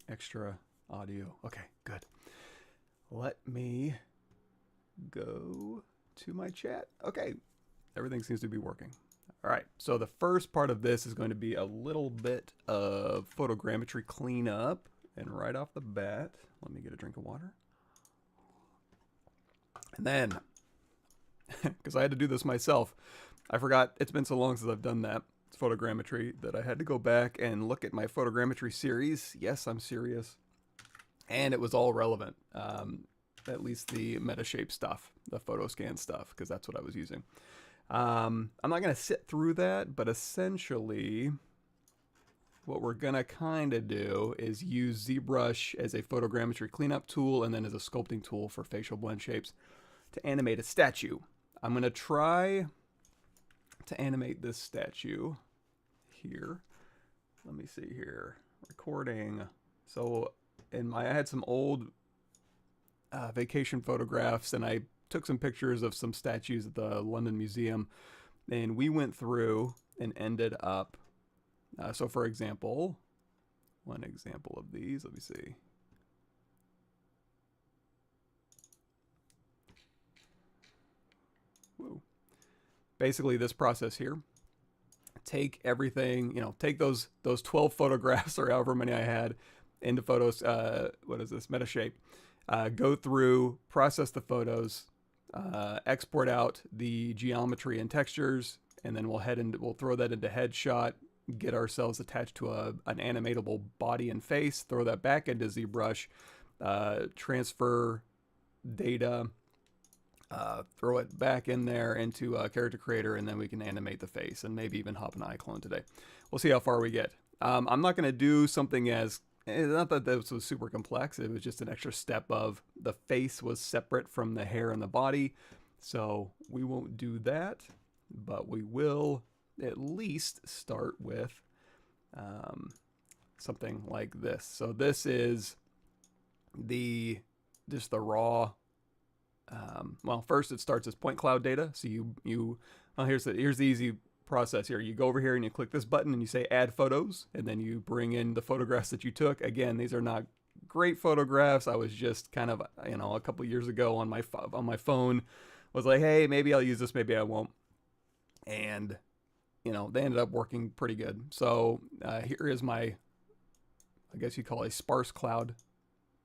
extra audio. Okay, good. Let me go to my chat. Okay, everything seems to be working. All right, so the first part of this is going to be a little bit of photogrammetry cleanup. And right off the bat, let me get a drink of water. And then, because I had to do this myself, I forgot, it's been so long since I've done that, photogrammetry, that I had to go back and look at my photogrammetry series. Yes, I'm serious. And it was all relevant. At least the Metashape stuff, the PhotoScan stuff, because that's what I was using. I'm not going to sit through that, but essentially what we're going to kind of do is use ZBrush as a photogrammetry cleanup tool and then as a sculpting tool for facial blend shapes to animate a statue. I'm going to try to animate this statue here. Let me see here. Recording. So I had some old vacation photographs, and I took some pictures of some statues at the London Museum, and we went through and ended up, so for example, one example of these, let me see. Whoa. Basically this process here, take everything, take those 12 photographs or however many I had into photos, what is this, Metashape, go through, process the photos, export out the geometry and textures, and then we'll throw that into headshot, get ourselves attached to an animatable body and face, throw that back into ZBrush, transfer data, throw it back in there into Character Creator, and then we can animate the face and maybe even hop an eye clone today. We'll see how far we get. I'm not going to do something as, not that this was super complex, it was just an extra step of the face was separate from the hair and the body. So we won't do that, but we will at least start with something like this. So this is just the raw, well, first it starts as point cloud data. So well, here's the easy process here. You go over here and you click this button and you say add photos, and then you bring in the photographs that you took. Again, these are not great photographs. I was just kind of, a couple years ago on my phone was like, hey, maybe I'll use this, maybe I won't. And they ended up working pretty good. So here is my, I guess you call it sparse cloud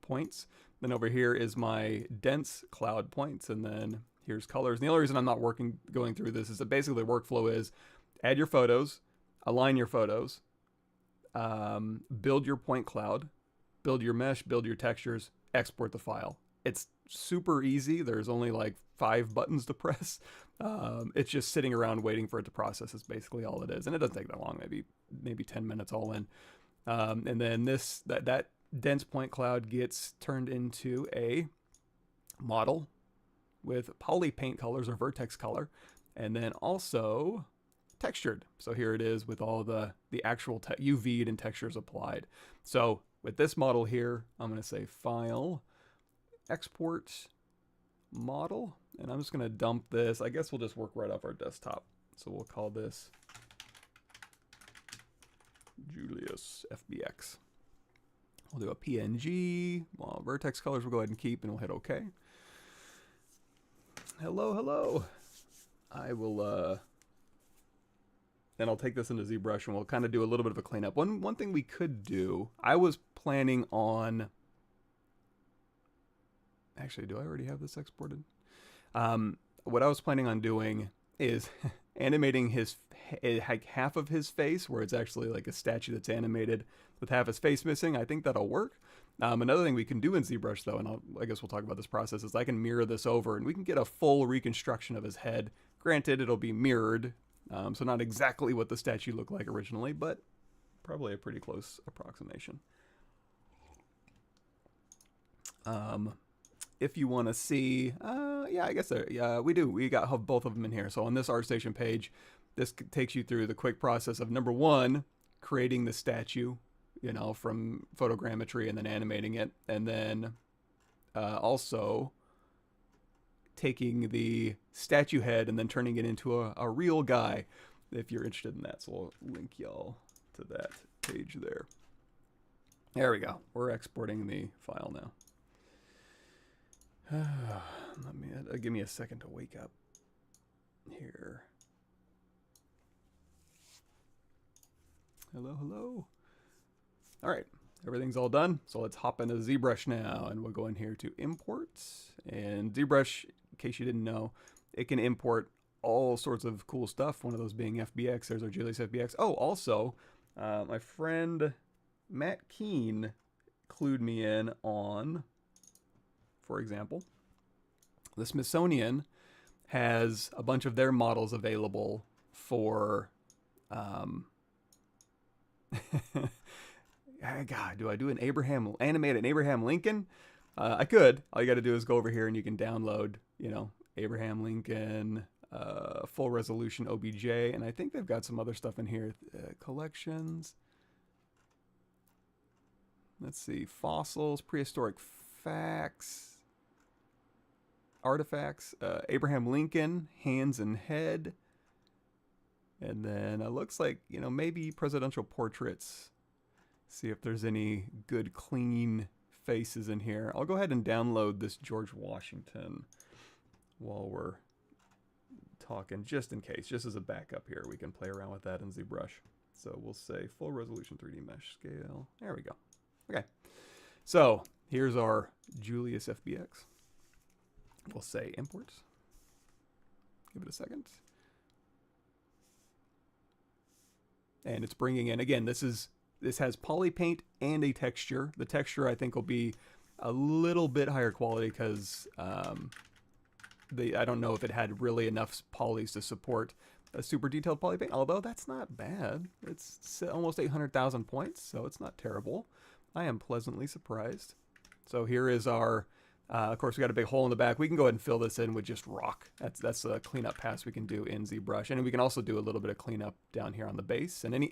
points. Then over here is my dense cloud points, and then here's colors. And the only reason I'm not going through this is that basically the workflow is add your photos, align your photos, build your point cloud, build your mesh, build your textures, export the file. It's super easy. There's only like 5 buttons to press. It's just sitting around waiting for it to process is basically all it is. And it doesn't take that long, maybe 10 minutes all in. And then that dense point cloud gets turned into a model with Polypaint colors or vertex color, and then also textured. So here it is with all the actual UV'd and textures applied. So with this model here, I'm going to say File, Export, Model, and I'm just going to dump this. I guess we'll just work right off our desktop. So we'll call this Julius FBX. We'll do a PNG. Well, vertex colors we'll go ahead and keep, and we'll hit OK. Hello. I will, then I'll take this into ZBrush, and we'll kind of do a little bit of a cleanup. One thing we could do, I was planning on, actually, do I already have this exported? What I was planning on doing is animating half of his face, where it's actually like a statue that's animated with half his face missing. I think that'll work. Another thing we can do in ZBrush, though, and I guess we'll talk about this process, is I can mirror this over, and we can get a full reconstruction of his head. Granted, it'll be mirrored, so not exactly what the statue looked like originally, but probably a pretty close approximation. If you want to see, yeah, I guess we do. We got both of them in here. So on this ArtStation page, this takes you through the quick process of, number one, creating the statue, from photogrammetry and then animating it. And then also taking the statue head and then turning it into a real guy, if you're interested in that. So we'll link y'all to that page there. There we go. We're exporting the file now. Give me a second to wake up here. Hello, hello. All right, everything's all done. So let's hop into ZBrush now, and we'll go in here to imports. And ZBrush, in case you didn't know, it can import all sorts of cool stuff. One of those being FBX. There's our Julius FBX. Oh, also, my friend Matt Keen clued me in on, for example, the Smithsonian has a bunch of their models available for God, do I do an animated Abraham Lincoln? I could. All you got to do is go over here and you can download, Abraham Lincoln, full resolution OBJ, and I think they've got some other stuff in here. Collections. Let's see, fossils, prehistoric facts, artifacts, Abraham Lincoln, hands and head, and then it looks like, maybe presidential portraits. See if there's any good clean faces in here. I'll go ahead and download this George Washington while we're talking, just in case, just as a backup here. We can play around with that in ZBrush. So we'll say full resolution 3D mesh scale. There we go. Okay, so here's our Julius FBX. We'll say import. Give it a second. And it's bringing in, again, this has Polypaint and a texture. The texture, I think, will be a little bit higher quality because I don't know if it had really enough polys to support a super detailed Polypaint, although that's not bad. It's almost 800,000 points, so it's not terrible. I am pleasantly surprised. So here is our, of course, we got a big hole in the back. We can go ahead and fill this in with just rock. That's a cleanup pass we can do in ZBrush. And we can also do a little bit of cleanup down here on the base. And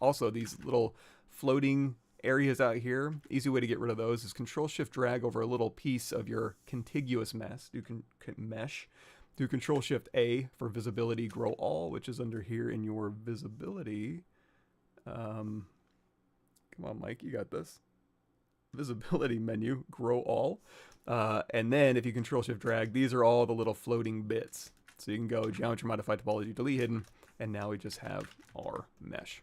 also these little floating areas out here, easy way to get rid of those is Control-Shift-Drag over a little piece of your contiguous mesh. Do Control-Shift-A for visibility, grow all, which is under here in your visibility. Come on, Mike, you got this. Visibility menu, grow all. And then if you Control-Shift-Drag, these are all the little floating bits. So you can go geometry, modify, topology, delete, hidden, and now we just have our mesh.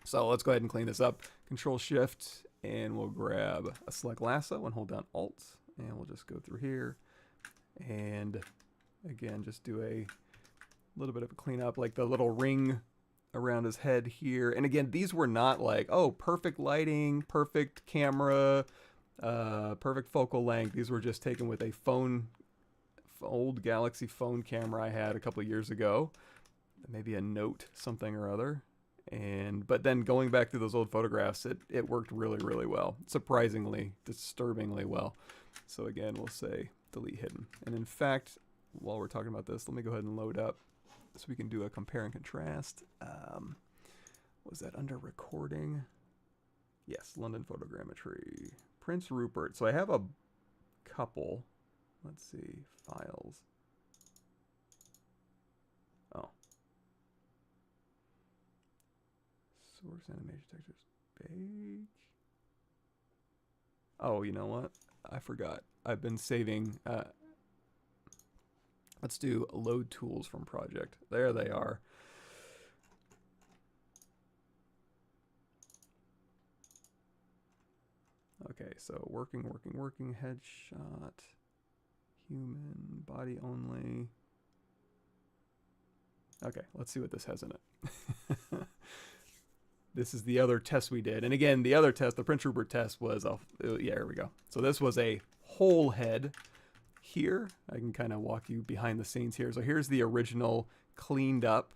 So let's go ahead and clean this up. Control-Shift, and we'll grab a select lasso and hold down Alt, and we'll just go through here. And again, just do a little bit of a cleanup, like the little ring around his head here. And again, these were not like, oh, perfect lighting, perfect camera, perfect focal length. These were just taken with a old Galaxy phone camera I had a couple of years ago, maybe a Note something or other. But then going back to those old photographs, it worked really, really well, surprisingly, disturbingly well. So again, we'll say delete hidden. And in fact, while we're talking about this, let me go ahead and load up so we can do a compare and contrast. Was that under recording? Yes, London Photogrammetry. Prince Rupert. So I have a couple. Let's see. Files. Oh. Source animation textures. Bake. Oh, you know what? I forgot. I've been saving. Let's do load tools from project. There they are. Okay, so working, headshot, human, body only. Okay, let's see what this has in it. This is the other test we did. And again, the other test, the Prince Rupert test was, yeah, here we go. So this was a whole head here. I can kind of walk you behind the scenes here. So here's the original cleaned up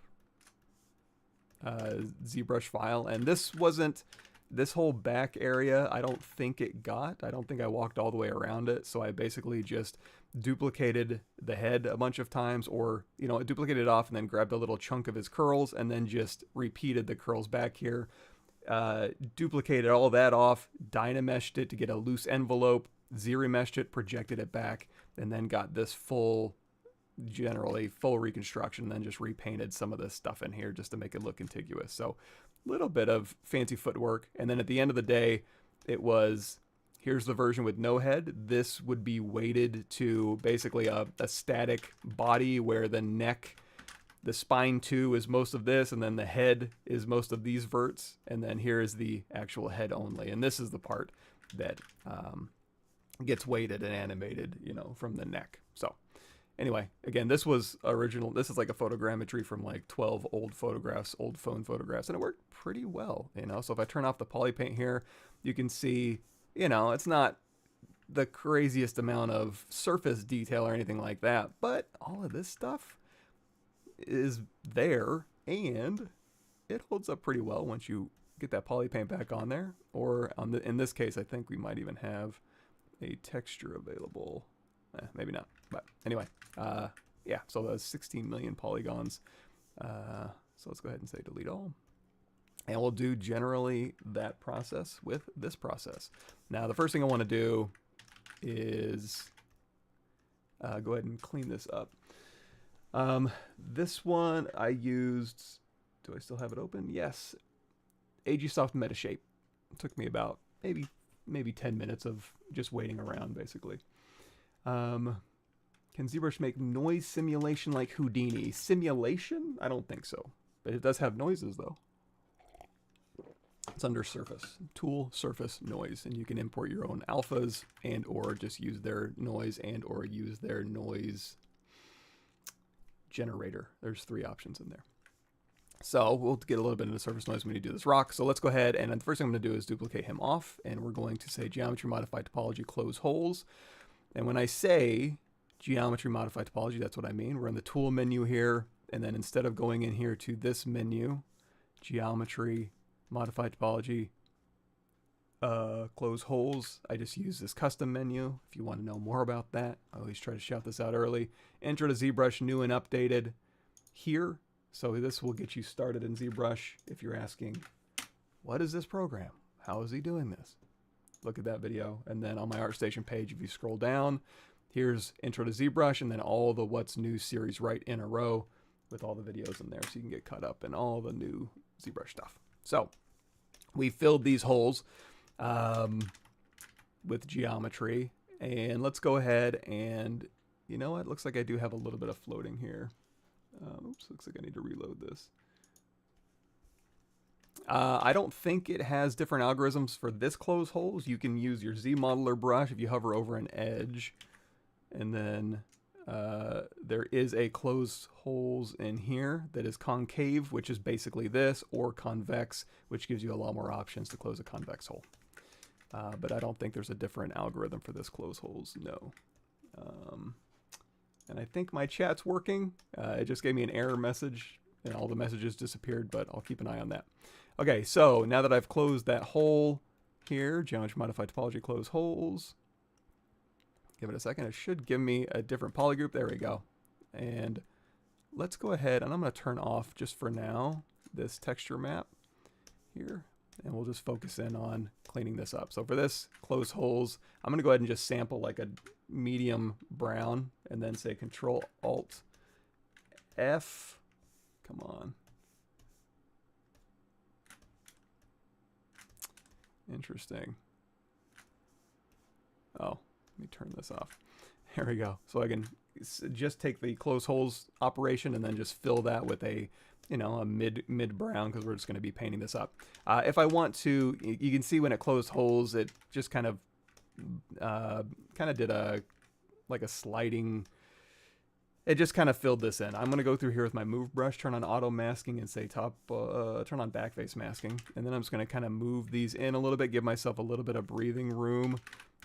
ZBrush file. And this wasn't, this whole back area, I don't think it got. I don't think I walked all the way around it. So I basically just duplicated the head a bunch of times, or, you know, duplicated it off and then grabbed a little chunk of his curls and then just repeated the curls back here. Duplicated all that off, dynameshed it to get a loose envelope, ZRemeshed it, projected it back, and then got this full, generally full reconstruction, and then just repainted some of this stuff in here just to make it look contiguous. So a little bit of fancy footwork. And then at the end of the day, it was, here's the version with no head. This would be weighted to basically a static body where the neck, the spine too is most of this, and then the head is most of these verts, and then here is the actual head only. And this is the part that gets weighted and animated, you know, from the neck. So anyway, again, this was original. This is like a photogrammetry from like 12 old photographs, old phone photographs, and it worked pretty well, you know. So if I turn off the Polypaint here, you can see, you know, it's not the craziest amount of surface detail or anything like that, but all of this stuff is there, and it holds up pretty well once you get that Polypaint back on there. Or on the, in this case, I think we might even have a texture available. Maybe not, but anyway, yeah, so that's 16 million polygons. So let's go ahead and say delete all. And we'll do generally that process with this process. Now, the first thing I want to do is go ahead and clean this up. This one I used, do I still have it open? Yes. Agisoft Metashape. It took me about maybe 10 minutes of just waiting around, basically. Can ZBrush make noise simulation like Houdini? Simulation? I don't think so. But it does have noises, though. It's under Surface. Tool, Surface, Noise. And you can import your own alphas and or just use their noise and or use their noise generator. There's 3 options in there. So we'll get a little bit into surface noise when you do this rock. So let's go ahead, and the first thing I'm going to do is duplicate him off, and we're going to say geometry modify topology close holes. And when I say geometry modify topology, that's what I mean. We're in the tool menu here, and then instead of going in here to this menu, geometry modify topology close holes, I just use this custom menu. If you want to know more about that, I always try to shout this out early. Intro to ZBrush, new and updated here. So this will get you started in ZBrush if you're asking, what is this program? How is he doing this? Look at that video. And then on my ArtStation page, if you scroll down, here's Intro to ZBrush, and then all the What's New series right in a row with all the videos in there, so you can get caught up in all the new ZBrush stuff. So we filled these holes with geometry, and let's go ahead and, you know what, looks like I do have a little bit of floating here. Oops, looks like I need to reload this. I don't think it has different algorithms for this close holes. You can use your Z-modeler brush if you hover over an edge, and then there is a close holes in here that is concave, which is basically this, or convex, which gives you a lot more options to close a convex hole. But I don't think there's a different algorithm for this close holes, no. And I think my chat's working. It just gave me an error message, and all the messages disappeared, but I'll keep an eye on that. Okay, so now that I've closed that hole here, geometry modify topology close holes. Give it a second. It should give me a different polygroup. There we go. And let's go ahead, and I'm going to turn off just for now this texture map here, and we'll just focus in on cleaning this up. So for this close holes, I'm going to go ahead and just sample like a medium brown, and then say Control Alt F. Come on. Interesting. Oh, let me turn this off. There we go. So I can just take the close holes operation and then just fill that with a, you know, a mid brown, because we're just going to be painting this up. If I want to, you can see when it closed holes, it just kind of did a like a sliding. It just kind of filled this in. I'm going to go through here with my move brush, turn on auto masking, and say turn on backface masking, and then I'm just going to kind of move these in a little bit, give myself a little bit of breathing room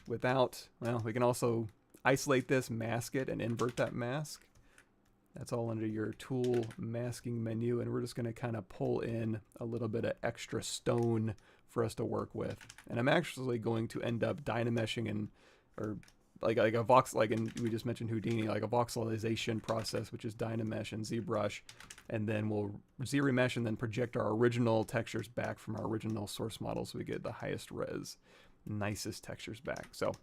without. Well, we can also isolate this, mask it, and invert that mask. That's all under your tool masking menu, and we're just going to kind of pull in a little bit of extra stone for us to work with. And I'm actually going to end up dynameshing and, or like a vox, like we just mentioned Houdini, like a voxelization process, which is Dynamesh and ZBrush, and then we'll ZRemesh and then project our original textures back from our original source model, so we get the highest res, nicest textures back. So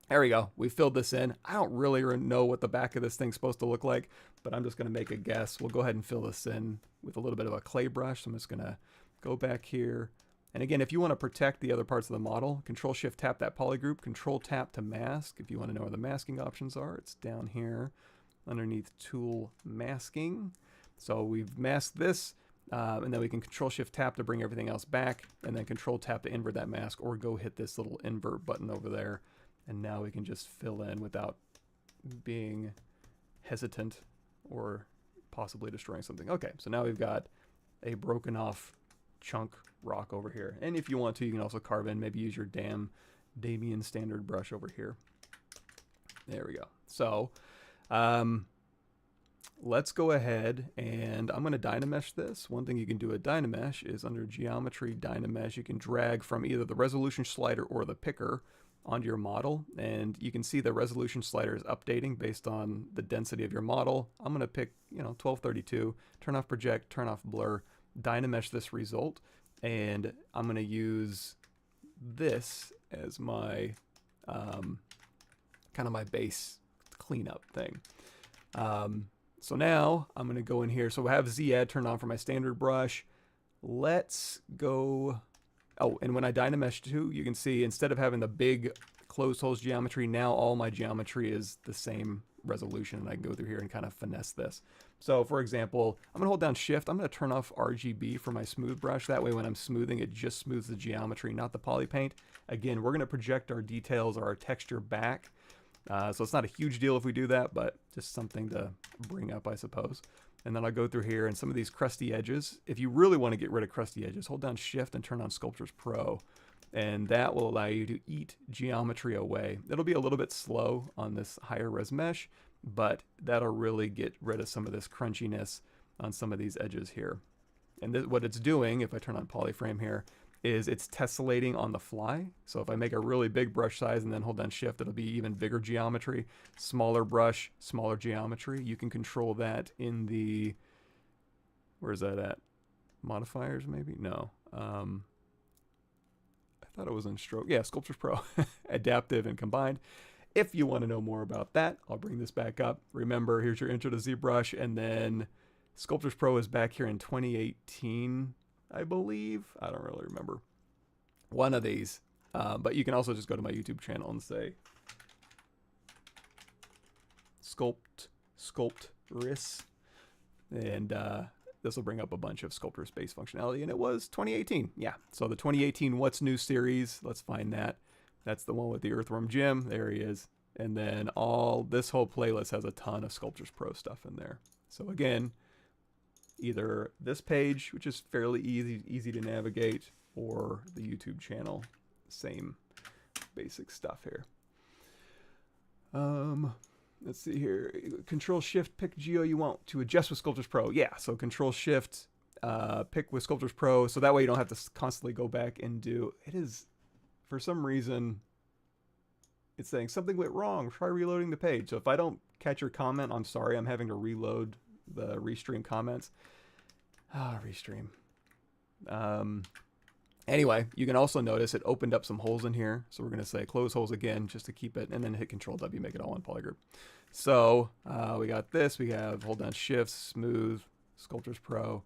there we go. We filled this in. I don't really know what the back of this thing's supposed to look like, but I'm just going to make a guess. We'll go ahead and fill this in with a little bit of a clay brush. So I'm just going to go back here, And again, if you want to protect the other parts of the model, Control-Shift tap that polygroup, Control-Tap to mask. If you want to know where the masking options are, it's down here underneath Tool Masking. So we've masked this, and then we can Control-Shift tap to bring everything else back, and then Control-Tap to invert that mask, or go hit this little invert button over there, and now we can just fill in without being hesitant or possibly destroying something. Okay, so now we've got a broken off chunk rock over here. And if you want to, you can also carve in, maybe use your Damien standard brush over here. There we go. So let's go ahead and I'm going to Dynamesh this. One thing you can do with Dynamesh is under Geometry, Dynamesh, you can drag from either the resolution slider or the picker onto your model, and you can see the resolution slider is updating based on the density of your model. I'm going to pick, 1232, turn off project, turn off blur, Dynamesh this result, and I'm going to use this as my kind of my base cleanup thing. So now I'm going to go in here. So I have Z-Add turned on for my standard brush. Let's go. Oh, and when I Dynamesh too, you can see instead of having the big closed holes geometry, now all my geometry is the same resolution, and I can go through here and kind of finesse this. So for example, I'm going to hold down Shift. I'm going to turn off RGB for my smooth brush. That way when I'm smoothing, it just smooths the geometry, not the Polypaint. Again, we're going to project our details or our texture back. So it's not a huge deal if we do that, but just something to bring up, I suppose. And then I'll go through here and some of these crusty edges. If you really want to get rid of crusty edges, hold down Shift and turn on Sculptures Pro. And that will allow you to eat geometry away. It'll be a little bit slow on this higher res mesh, but that'll really get rid of some of this crunchiness on some of these edges here. And what it's doing, if I turn on Polyframe here, is it's tessellating on the fly. So if I make a really big brush size and then hold down Shift, it'll be even bigger geometry. Smaller brush, smaller geometry. You can control that in the, where's that at? Modifiers maybe? No. I thought it was in Stroke. Yeah, Sculptures Pro. Adaptive and combined. If you want to know more about that, I'll bring this back up. Remember, here's your intro to ZBrush, and then Sculptures Pro is back here in 2018. I believe. I don't really remember. One of these. But you can also just go to my YouTube channel and say Sculptris. And this will bring up a bunch of Sculptor Space functionality. And it was 2018. Yeah. So the 2018 What's New series. Let's find that. That's the one with the Earthworm Jim. There he is. And then this whole playlist has a ton of Sculptures Pro stuff in there. So again, either this page, which is fairly easy to navigate, or the YouTube channel. Same basic stuff here. Let's see here. Control-Shift, pick geo you want to adjust with Sculptures Pro. Yeah, so Control-Shift, pick with Sculptures Pro, so that way you don't have to constantly go back and do... It is, for some reason, it's saying something went wrong. Try reloading the page. So if I don't catch your comment, I'm sorry. I'm having to reload the restream comments. Restream. Anyway, you can also notice it opened up some holes in here. So we're going to say close holes again just to keep it, and then hit Control W, make it all one polygroup. So we got this. We have hold down Shift, smooth, Sculptures Pro,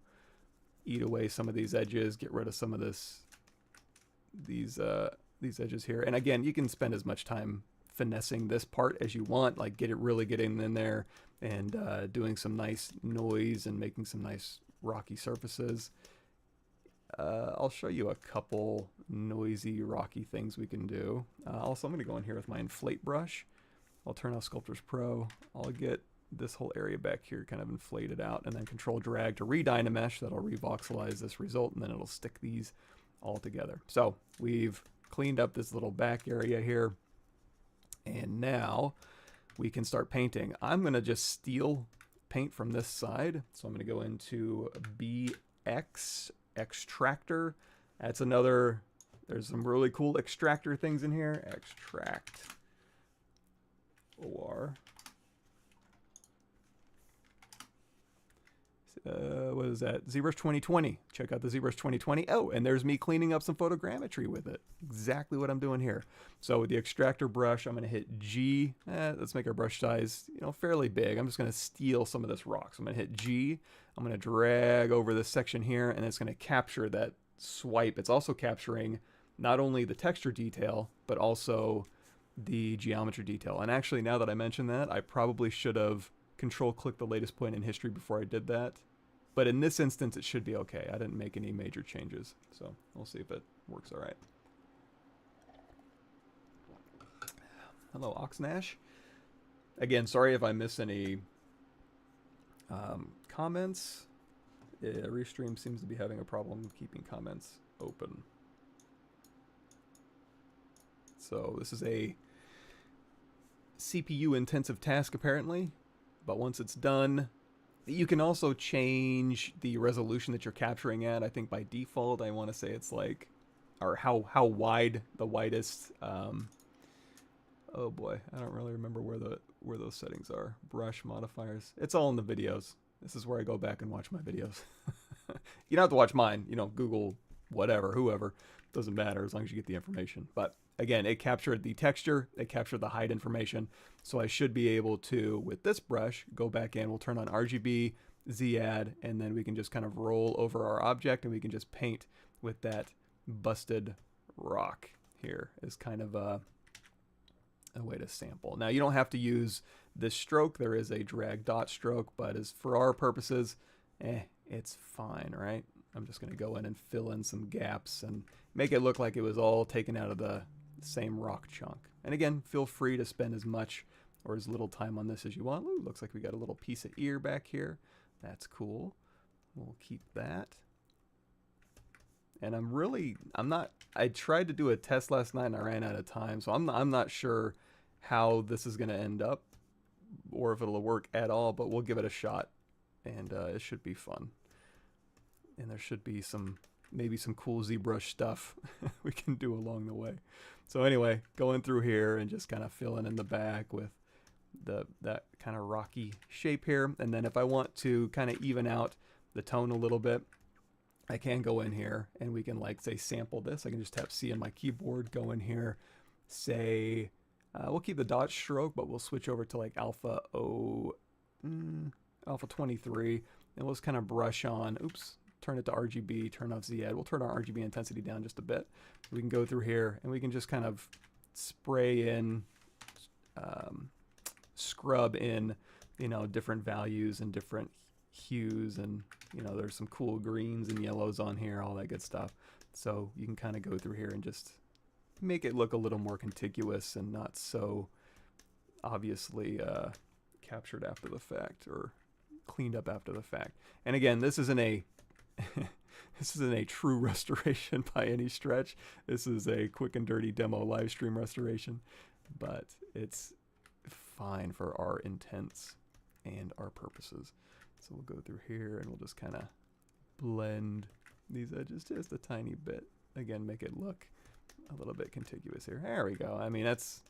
eat away some of these edges, get rid of some of these edges here. And again, you can spend as much time finessing this part as you want, like really getting in there and doing some nice noise and making some nice rocky surfaces. I'll show you a couple noisy rocky things we can do. Also, I'm going to go in here with my inflate brush. I'll turn off Sculptures Pro. I'll get this whole area back here kind of inflated out, and then Control drag to re-Dynamesh. That'll revoxelize this result, and then it'll stick these all together. So we've cleaned up this little back area here, and now we can start painting. I'm going to just steal paint from this side. So I'm going to go into BX extractor. That's another, there's some really cool extractor things in here. Extract OR. What is that? ZBrush 2020. Check out the ZBrush 2020. Oh, and there's me cleaning up some photogrammetry with it. Exactly what I'm doing here. So with the extractor brush, I'm going to hit G. Let's make our brush size, fairly big. I'm just going to steal some of this rock. So I'm going to hit G. I'm going to drag over this section here, and it's going to capture that swipe, it's also capturing not only the texture detail, but also the geometry detail. And actually, now that I mention that, I probably should have control-clicked the latest point in history before I did that. But in this instance, it should be okay. I didn't make any major changes. So we'll see if it works all right. Hello, Oxnash. Again, sorry if I miss any comments. Restream seems to be having a problem keeping comments open. So this is a CPU intensive task apparently, but once it's done, you can also change the resolution that you're capturing at. I think by default, I want to say it's like, or how wide the widest. Oh boy, I don't really remember where those settings are. Brush modifiers. It's all in the videos. This is where I go back and watch my videos. You don't have to watch mine. You know, Google whatever, whoever. Doesn't matter as long as you get the information. But again, it captured the texture. It captured the height information. So I should be able to, with this brush, go back in. We'll turn on RGB, Z-add, and then we can just kind of roll over our object and we can just paint with that busted rock here is kind of a way to sample. Now you don't have to use this stroke. There is a drag dot stroke, but as for our purposes, it's fine, right? I'm just going to go in and fill in some gaps and make it look like it was all taken out of the same rock chunk. And again, feel free to spend as much or as little time on this as you want. Ooh, looks like we got a little piece of ear back here. That's cool. We'll keep that. And I tried to do a test last night and I ran out of time, so I'm not sure how this is going to end up or if it'll work at all, but we'll give it a shot and it should be fun. And there should be maybe some cool ZBrush stuff we can do along the way. So anyway, going through here and just kind of filling in the back with that kind of rocky shape here. And then if I want to kind of even out the tone a little bit, I can go in here and we can, like, say, sample this. I can just tap C on my keyboard, go in here, say, we'll keep the dot stroke, but we'll switch over to like alpha 23, and we'll just kind of brush on, oops, turn it to RGB, turn off Z-add. We'll turn our RGB intensity down just a bit. We can go through here and we can just kind of spray in, scrub in, you know, different values and different hues, and you know, there's some cool greens and yellows on here, all that good stuff. So you can kind of go through here and just make it look a little more contiguous and not so obviously captured after the fact or cleaned up after the fact. And again, this isn't a this isn't a true restoration by any stretch. This is a quick and dirty demo live stream restoration, but it's fine for our intents and our purposes. So we'll go through here and we'll just kind of blend these edges just a tiny bit. Again, make it look a little bit contiguous here. There we go. I mean, that's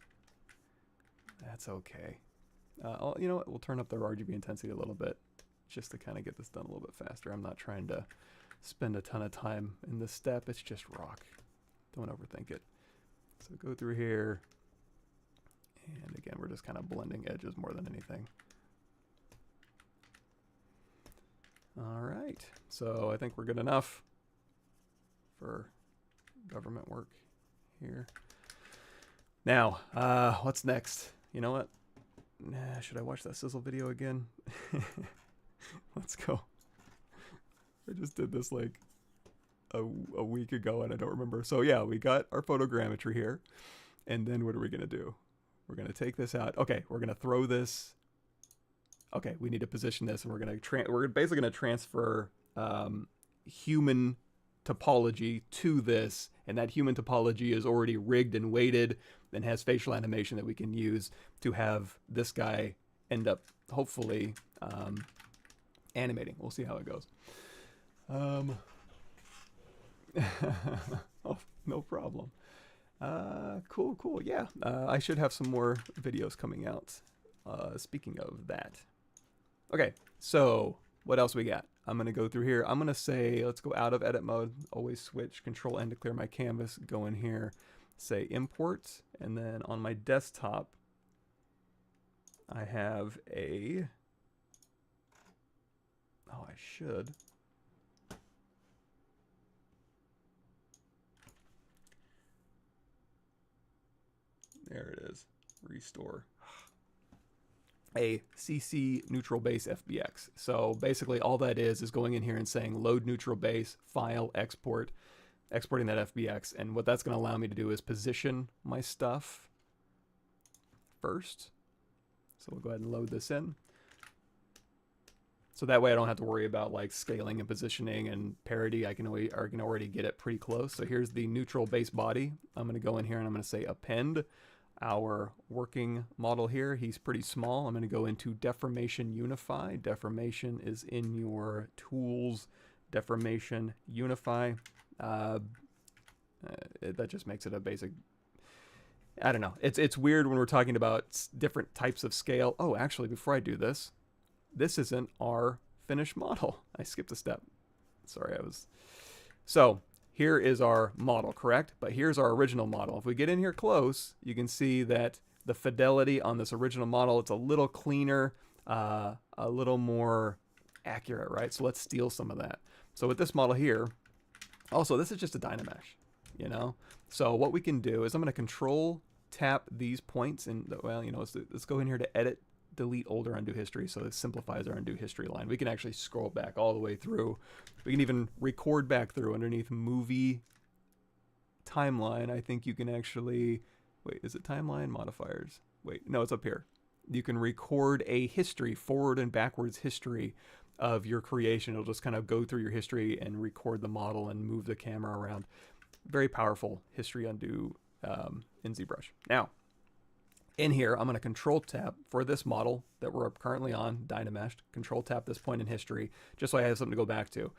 okay. You know what? We'll turn up the RGB intensity a little bit just to kind of get this done a little bit faster. I'm not trying to spend a ton of time in this step. It's just rock. Don't overthink it. So go through here. And again, we're just kind of blending edges more than anything. All right, so I think we're good enough for government work here. Now, what's next? You know what? Nah, should I watch that sizzle video again? Let's go. I just did this like a week ago and I don't remember. So yeah, we got our photogrammetry here. And then what are we gonna do? We're gonna take this out. Okay, we're gonna throw this. Okay, we need to position this, and we're basically gonna transfer human topology to this, and that human topology is already rigged and weighted and has facial animation that we can use to have this guy end up hopefully animating. We'll see how it goes. Oh, no problem. Cool. Yeah, I should have some more videos coming out. Speaking of that. Okay, so what else we got? I'm going to go through here. I'm going to say, let's go out of edit mode. Always switch Control N to clear my canvas. Go in here, say import. And then on my desktop, I have a... Oh, I should. There it is. Restore. A CC neutral base FBX. So basically all that is going in here and saying load neutral base, file, export, exporting that FBX. And what that's going to allow me to do is position my stuff first. So we'll go ahead and load this in. So that way I don't have to worry about like scaling and positioning and parity. I can already get it pretty close. So here's the neutral base body. I'm going to go in here and I'm going to say append our working model here. He's pretty small. I'm going to go into deformation unify. Deformation is in your tools, deformation unify. That just makes it a basic, I don't know. It's weird when we're talking about different types of scale. Oh, actually, before I do this, this isn't our finished model. I skipped a step. Sorry, So here is our model, correct? But here's our original model. If we get in here close, you can see that the fidelity on this original model, it's a little cleaner, a little more accurate, right? So let's steal some of that. So with this model here, also, this is just a Dynamesh, you know? So what we can do is I'm going to control tap these points and, well, you know, let's go in here to edit, delete older undo history, so it simplifies our undo history line. We can actually scroll back all the way through. We can even record back through underneath movie timeline. I think you can actually, wait, is it timeline modifiers? Wait, no, it's up here. You can record a history, forward and backwards history of your creation. It'll just kind of go through your history and record the model and move the camera around. Very powerful history undo in ZBrush. Now, in here, I'm going to control tap for this model that we're currently on, Dynameshed. Control tap this point in history, just so I have something to go back to.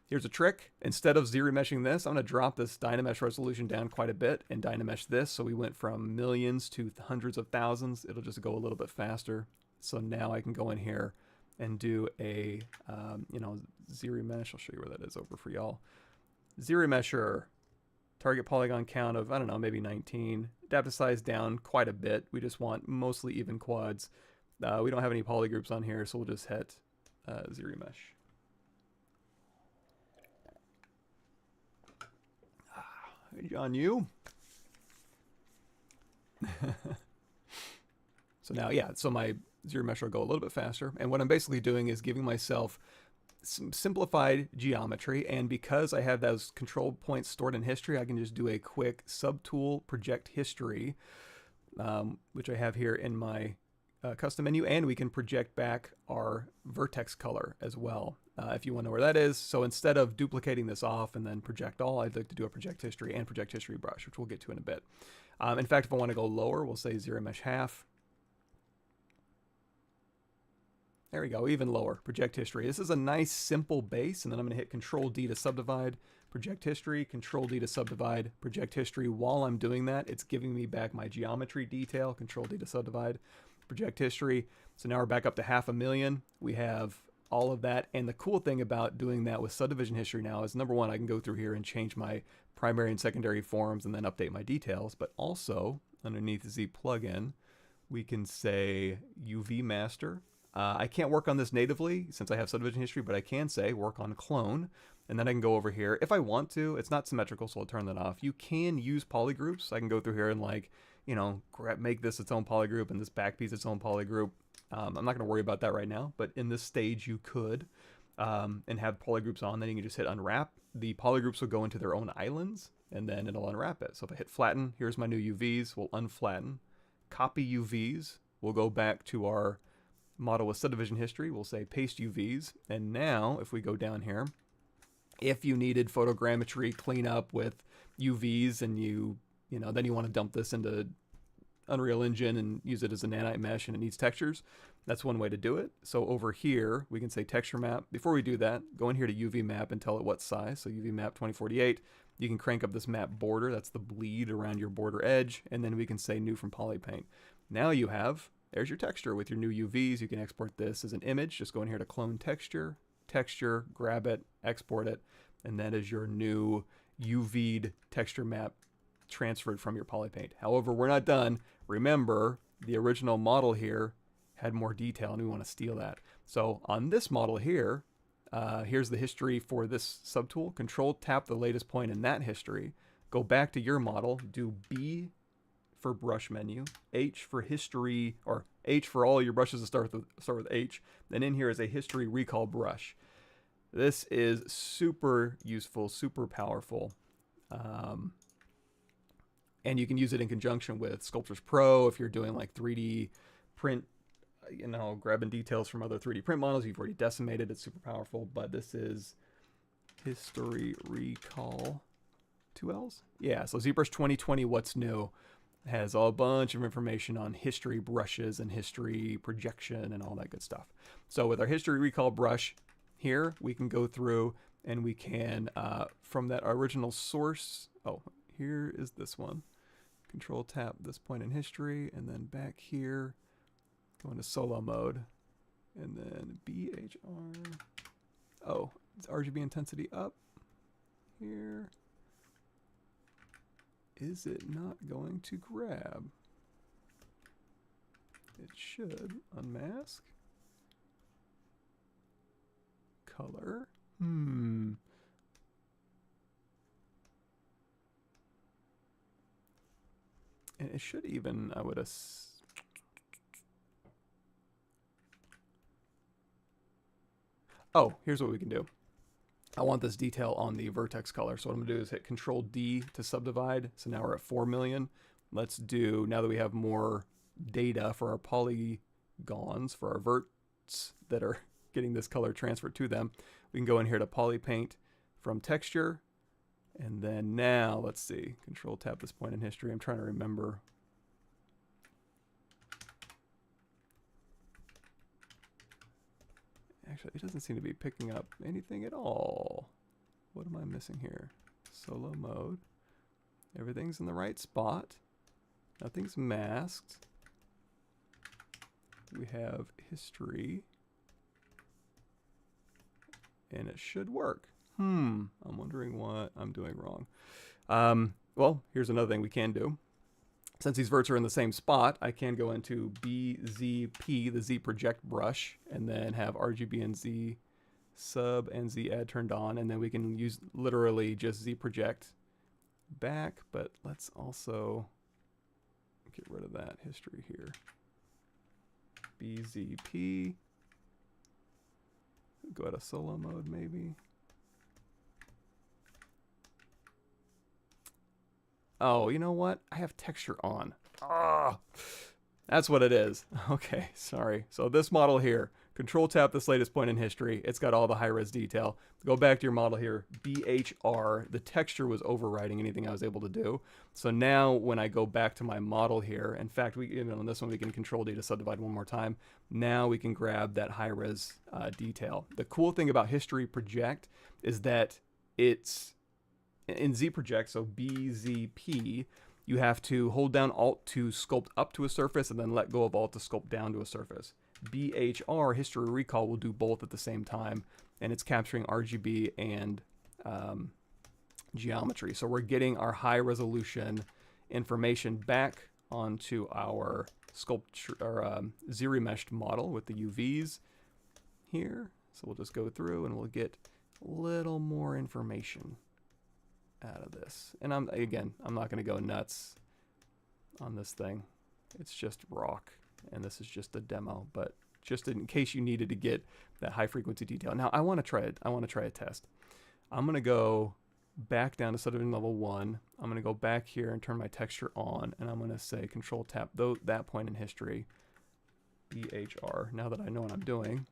Here's a trick. Instead of ZRemeshing this, I'm going to drop this Dynamesh resolution down quite a bit and Dynamesh this. So we went from millions to hundreds of thousands. It'll just go a little bit faster. So now I can go in here and do a, you know, ZRemesh. I'll show you where that is over for y'all. ZRemesher. Target polygon count of, I don't know, maybe 19. Adaptive size down quite a bit. We just want mostly even quads. We don't have any polygroups on here, so we'll just hit ZRemesh. On you. So now, yeah, so my ZRemesh will go a little bit faster. And what I'm basically doing is giving myself some simplified geometry, and because I have those control points stored in history, I can just do a quick subtool project history, which I have here in my custom menu, and we can project back our vertex color as well, if you want to know where that is. So instead of duplicating this off and then project all, I'd like to do a project history and project history brush, which we'll get to in a bit. In fact, if I want to go lower, we'll say ZRemesh half. There we go, even lower, project history. This is a nice simple base, and then I'm going to hit Control D to subdivide, project history, Control D to subdivide, project history. While I'm doing that, it's giving me back my geometry detail, Control D to subdivide, project history. So now we're back up to 500,000. We have all of that, and the cool thing about doing that with subdivision history now is, number one, I can go through here and change my primary and secondary forms and then update my details, but also underneath Z plugin, we can say UV master. I can't work on this natively since I have subdivision history, but I can say work on clone, and then I can go over here if I want to. It's not symmetrical, so I'll turn that off. You can use polygroups. I can go through here and, like, you know, make this its own polygroup and this back piece its own polygroup. I'm not going to worry about that right now, but in this stage you could, and have polygroups on. Then you can just hit unwrap. The polygroups will go into their own islands, and then it'll unwrap it. So if I hit flatten, here's my new UVs. We'll unflatten, copy UVs. We'll go back to our model with subdivision history. We'll say paste UVs, and now if we go down here, if you needed photogrammetry cleanup with UVs and you know, then you want to dump this into Unreal Engine and use it as a nanite mesh and it needs textures, that's one way to do it. So over here we can say texture map. Before we do that, go in here to UV map and tell it what size. So UV map 2048. You can crank up this map border, that's the bleed around your border edge, and then we can say new from Polypaint. Now you have, there's your texture with your new UVs. You can export this as an image. Just go in here to clone texture, grab it, export it, and that is your new UV'd texture map transferred from your Polypaint. However, we're not done. Remember, the original model here had more detail, and we want to steal that. So on this model here, here's the history for this subtool. Control tap the latest point in that history. Go back to your model, do B for brush menu, H for history, or H for all your brushes to start with H. Then in here is a history recall brush. This is super useful, super powerful. And you can use it in conjunction with Sculptris Pro if you're doing like 3D print, you know, grabbing details from other 3D print models. You've already decimated. It's super powerful. But this is history recall. 2 L's? Yeah, so ZBrush 2020 What's New has a bunch of information on history brushes and history projection and all that good stuff. So with our history recall brush here, we can go through and we can, from that original source, oh, here is this one. Control tap this point in history, and then back here, go into solo mode, and then BHR. Oh, it's RGB intensity up here. Is it not going to grab? It should. Unmask. Color. And it should even, I would oh, here's what we can do. I want this detail on the vertex color. So what I'm gonna do is hit Control D to subdivide. So now we're at 4 million. Let's do, now that we have more data for our polygons, for our verts that are getting this color transferred to them, we can go in here to Polypaint from texture. And then now, let's see, Control tap this point in history. I'm trying to remember. Actually, it doesn't seem to be picking up anything at all. What am I missing here? Solo mode. Everything's in the right spot. Nothing's masked. We have history. And it should work. I'm wondering what I'm doing wrong. Well, here's another thing we can do. Since these verts are in the same spot, I can go into BZP, the Z project brush, and then have RGB and Z sub and Z add turned on, and then we can use literally just Z project back, but let's also get rid of that history here. BZP, go out of solo mode maybe. Oh, you know what? I have texture on. Ah, that's what it is. Okay, sorry. So this model here, Control tap this latest point in history. It's got all the high-res detail. Go back to your model here, BHR. The texture was overriding anything I was able to do. So now when I go back to my model here, in fact, on this one we can Control D to subdivide one more time. Now we can grab that high-res detail. The cool thing about history project is that it's in Z project, so BZP, you have to hold down Alt to sculpt up to a surface and then let go of Alt to sculpt down to a surface. BHR, history recall, will do both at the same time, and it's capturing RGB and geometry. So we're getting our high resolution information back onto our sculpture or ZRemeshed model with the UVs here. So we'll just go through and we'll get a little more information out of this. And I'm not going to go nuts on this thing. It's just rock, and this is just a demo, but just in case you needed to get that high frequency detail. Now I want to try it. I want to try a test. I'm going to go back down to subdivision level 1. I'm going to go back here and turn my texture on, and I'm going to say Control tap that point in history, BHR. Now that I know what I'm doing.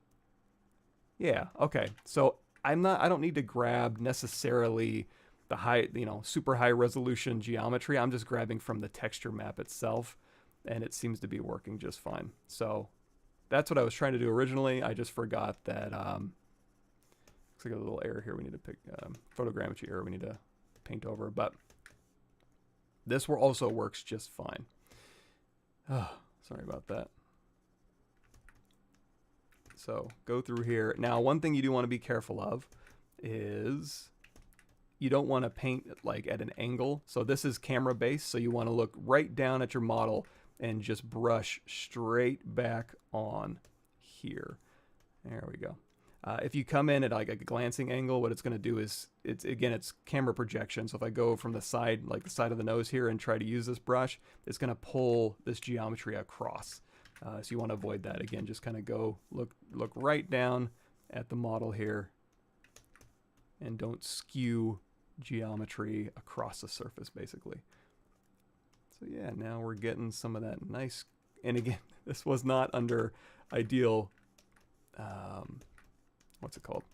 Yeah, okay. So I don't need to grab necessarily the high, super high resolution geometry. I'm just grabbing from the texture map itself, and it seems to be working just fine. So that's what I was trying to do originally. I just forgot that, looks like a little error here we need to pick, photogrammetry error we need to paint over, but this also works just fine. Oh, sorry about that. So go through here. Now, one thing you do want to be careful of is you don't want to paint like at an angle. So this is camera based, so you want to look right down at your model and just brush straight back on here. There we go. If you come in at like a glancing angle, what it's going to do is, it's camera projection. So if I go from the side, like the side of the nose here, and try to use this brush, it's going to pull this geometry across. So you want to avoid that. Again, just kind of go look right down at the model here, and don't skew geometry across the surface, basically. So yeah, now we're getting some of that nice, and again, this was not under ideal, what's it called?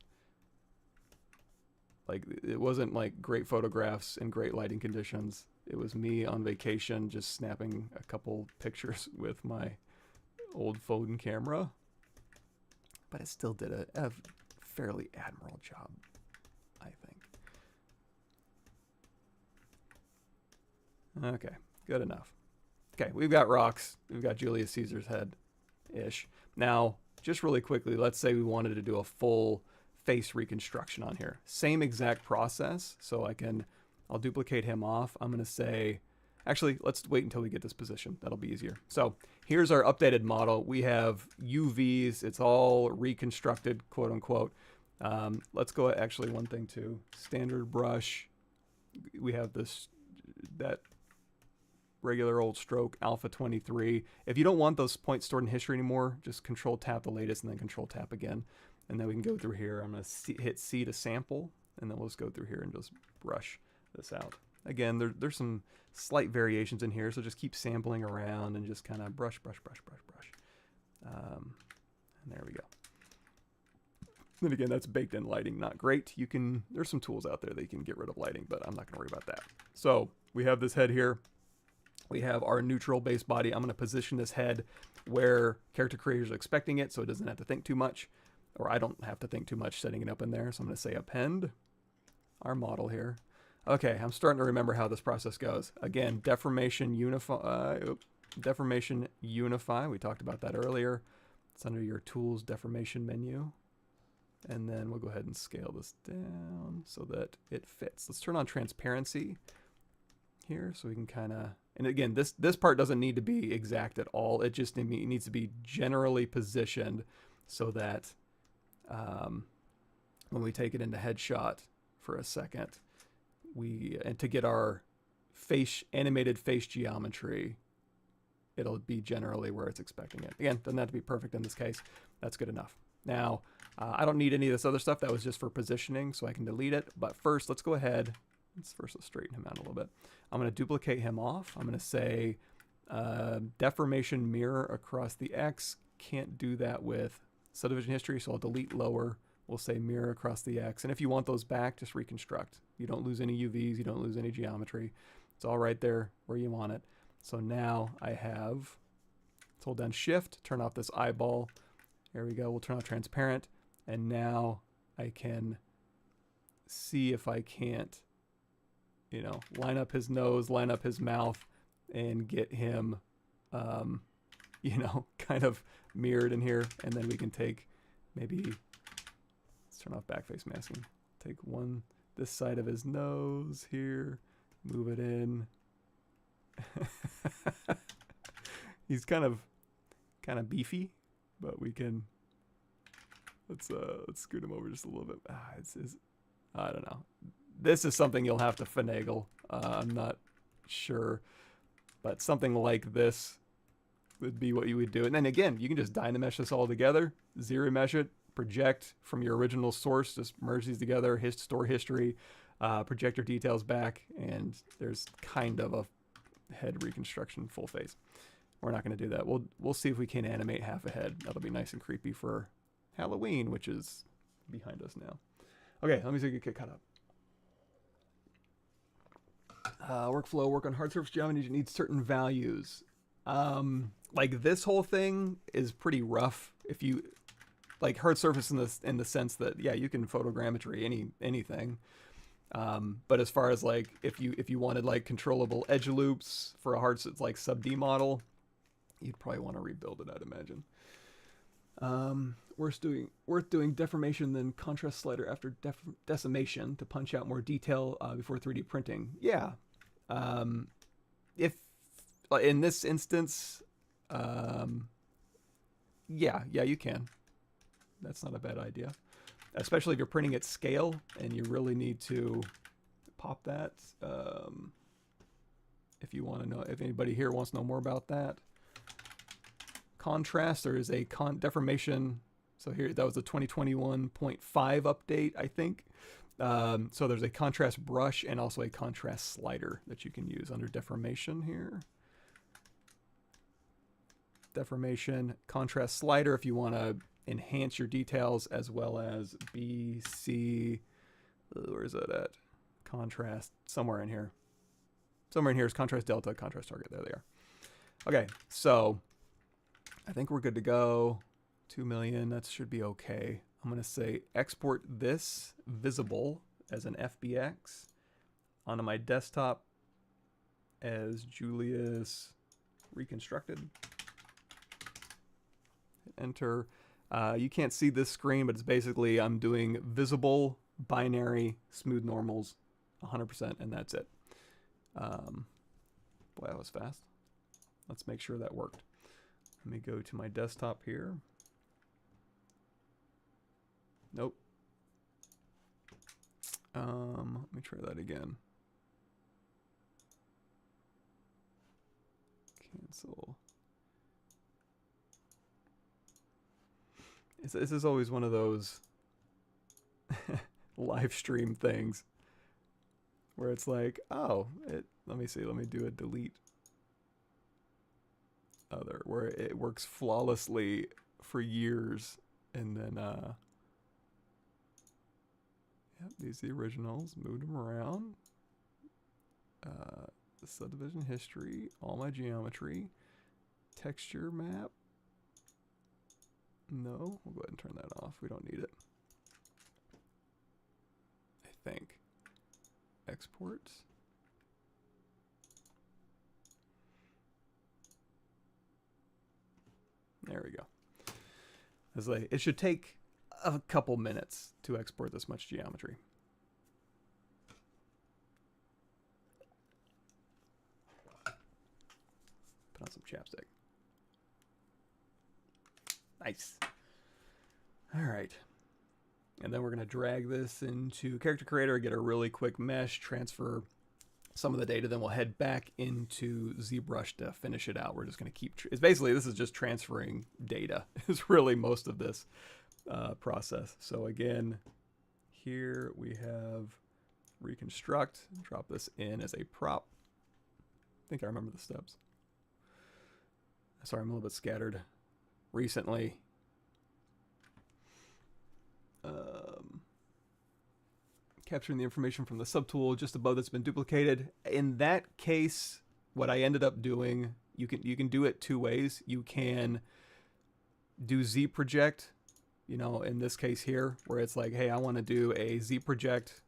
Like, it wasn't like great photographs in great lighting conditions. It was me on vacation just snapping a couple pictures with my old phone camera. But it still did a fairly admirable job, I think. Okay, good enough. Okay, we've got rocks. We've got Julius Caesar's head-ish. Now, just really quickly, let's say we wanted to do a full face reconstruction on here. Same exact process. So I'll duplicate him off. I'm going to say, actually, let's wait until we get this position. That'll be easier. So here's our updated model. We have UVs. It's all reconstructed, quote unquote. Let's go, actually, one thing too. Standard brush. We have that regular old stroke, Alpha 23. If you don't want those points stored in history anymore, just Control Tap the latest and then Control Tap again. And then we can go through here. I'm going to hit C to sample, and then we'll just go through here and just brush this out. Again, there's some slight variations in here, so just keep sampling around and just kind of brush. And there we go. And again, that's baked in lighting, not great. There's some tools out there that you can get rid of lighting, but I'm not going to worry about that. So we have this head here. We have our neutral base body. I'm going to position this head where character creators are expecting it, so it doesn't have to think too much, or I don't have to think too much setting it up in there. So I'm going to say append our model here. Okay, I'm starting to remember how this process goes. Again, deformation unify. Deformation unify. We talked about that earlier. It's under your tools deformation menu. And then we'll go ahead and scale this down so that it fits. Let's turn on transparency here so we can kind of, and again, this part doesn't need to be exact at all. It just needs to be generally positioned so that when we take it into headshot for a second, and to get our animated face geometry, it'll be generally where it's expecting it. Again, doesn't have to be perfect in this case. That's good enough. Now, I don't need any of this other stuff. That was just for positioning, so I can delete it. But first, let's go ahead. Let's straighten him out a little bit. I'm going to duplicate him off. I'm going to say deformation mirror across the X. Can't do that with subdivision history, so I'll delete lower. We'll say mirror across the X. And if you want those back, just reconstruct. You don't lose any UVs. You don't lose any geometry. It's all right there where you want it. So now I have, let's hold down Shift, turn off this eyeball. There we go. We'll turn off transparent. And now I can see if I can't, line up his nose, line up his mouth, and get him, kind of mirrored in here. And then we can take maybe, let's turn off backface masking. Take this side of his nose here, move it in. He's kind of beefy, but we can, let's scoot him over just a little bit. I don't know. This is something you'll have to finagle. I'm not sure, but something like this would be what you would do. And then again, you can just Dynamesh this all together, ZRemesh it, project from your original source, just merge these together, store history, project your details back, and there's kind of a head reconstruction full face. We're not going to do that. We'll see if we can animate half a head. That'll be nice and creepy for Halloween, which is behind us now. Okay, let me see if you get caught up. Workflow, work on hard surface geometry needs certain values. Like this whole thing is pretty rough. If you like hard surface in the sense that, yeah, you can photogrammetry anything. But as far as like if you wanted like controllable edge loops for a hard like sub D model, you'd probably want to rebuild it, I'd imagine. Worth doing deformation then contrast slider after decimation to punch out more detail before 3D printing. Yeah. If in this instance, yeah, you can. That's not a bad idea. especially if you're printing at scale and you really need to pop that. If you want to know, if anybody here wants to know more about that. Contrast, there is a deformation. So here, that was a 2021.5 update, I think. So there's a contrast brush and also a contrast slider that you can use under deformation here. Deformation, contrast slider if you want to enhance your details, as well as BC, where is it at? Contrast, somewhere in here. Somewhere in here is contrast delta, contrast target. There they are. Okay, so I think we're good to go. 2 million, that should be okay. I'm going to say export this visible as an FBX onto my desktop as Julius Reconstructed. Hit enter. You can't see this screen, but it's basically I'm doing visible, binary, smooth normals, 100%, and that's it. Boy, that was fast. Let's make sure that worked. Let me go to my desktop here. Nope. Let me try that again. Cancel. This is always one of those live stream things where it's like, oh, let me see, let me do a delete other, where it works flawlessly for years, and then yep, these are the originals, moved them around, the subdivision history, all my geometry, texture map, no, we'll go ahead and turn that off, we don't need it, I think. Export. There we go. It's like, it should take a couple minutes to export this much geometry. Put on some chapstick. Nice. All right. And then we're going to drag this into Character Creator, get a really quick mesh, transfer some of the data, then we'll head back into ZBrush to finish it out. We're just going to keep, it's basically, this is just transferring data, is really most of this process. So again, here we have reconstruct, drop this in as a prop. I think I remember the steps. Sorry, I'm a little bit scattered recently. Capturing the information from the subtool just above that's been duplicated. In that case, what I ended up doing, you can do it two ways. You can do Z project, you know, in this case here, where it's like, hey, I want to do a Z project,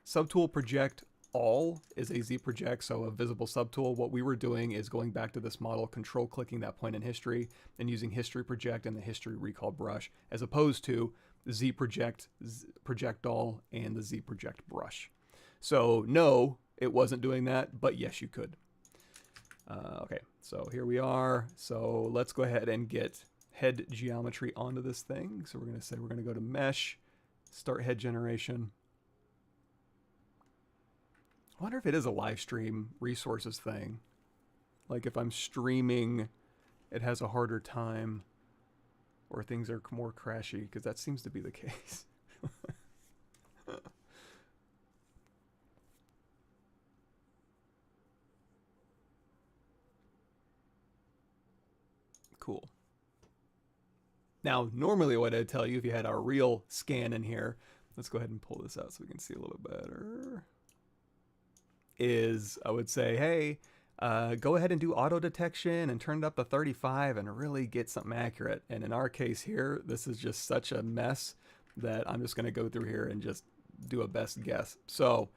subtool project all is a Z project, so a visible subtool. What we were doing is going back to this model, control clicking that point in history and using history project and the history recall brush, as opposed to Z project, project all, and the Z project brush. So no, it wasn't doing that, but yes, you could. Okay, so here we are. So let's go ahead and get head geometry onto this thing. So we're going to say we're going to go to mesh, start head generation. I wonder if it is a live stream resources thing. Like if I'm streaming, it has a harder time, or things are more crashy, because that seems to be the case. Cool. Now, normally what I'd tell you if you had our real scan in here, let's go ahead and pull this out so we can see a little bit better, is I would say, hey, go ahead and do auto detection and turn it up to 35 and really get something accurate. And in our case here, this is just such a mess that I'm just going to go through here and just do a best guess. So,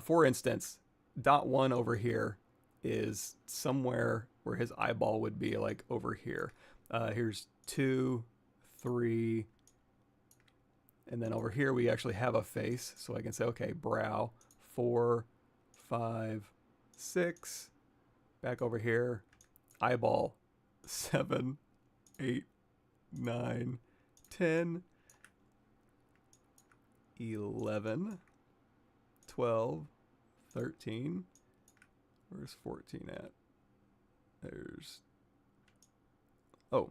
for instance, dot one over here is somewhere where his eyeball would be, like over here. Here's 2, 3, and then over here we actually have a face. So I can say, okay, brow, 4, 5, 6, back over here, eyeball, 7, 8, 9, 10, 11, 12, 13. Where's 14 at? There's, oh,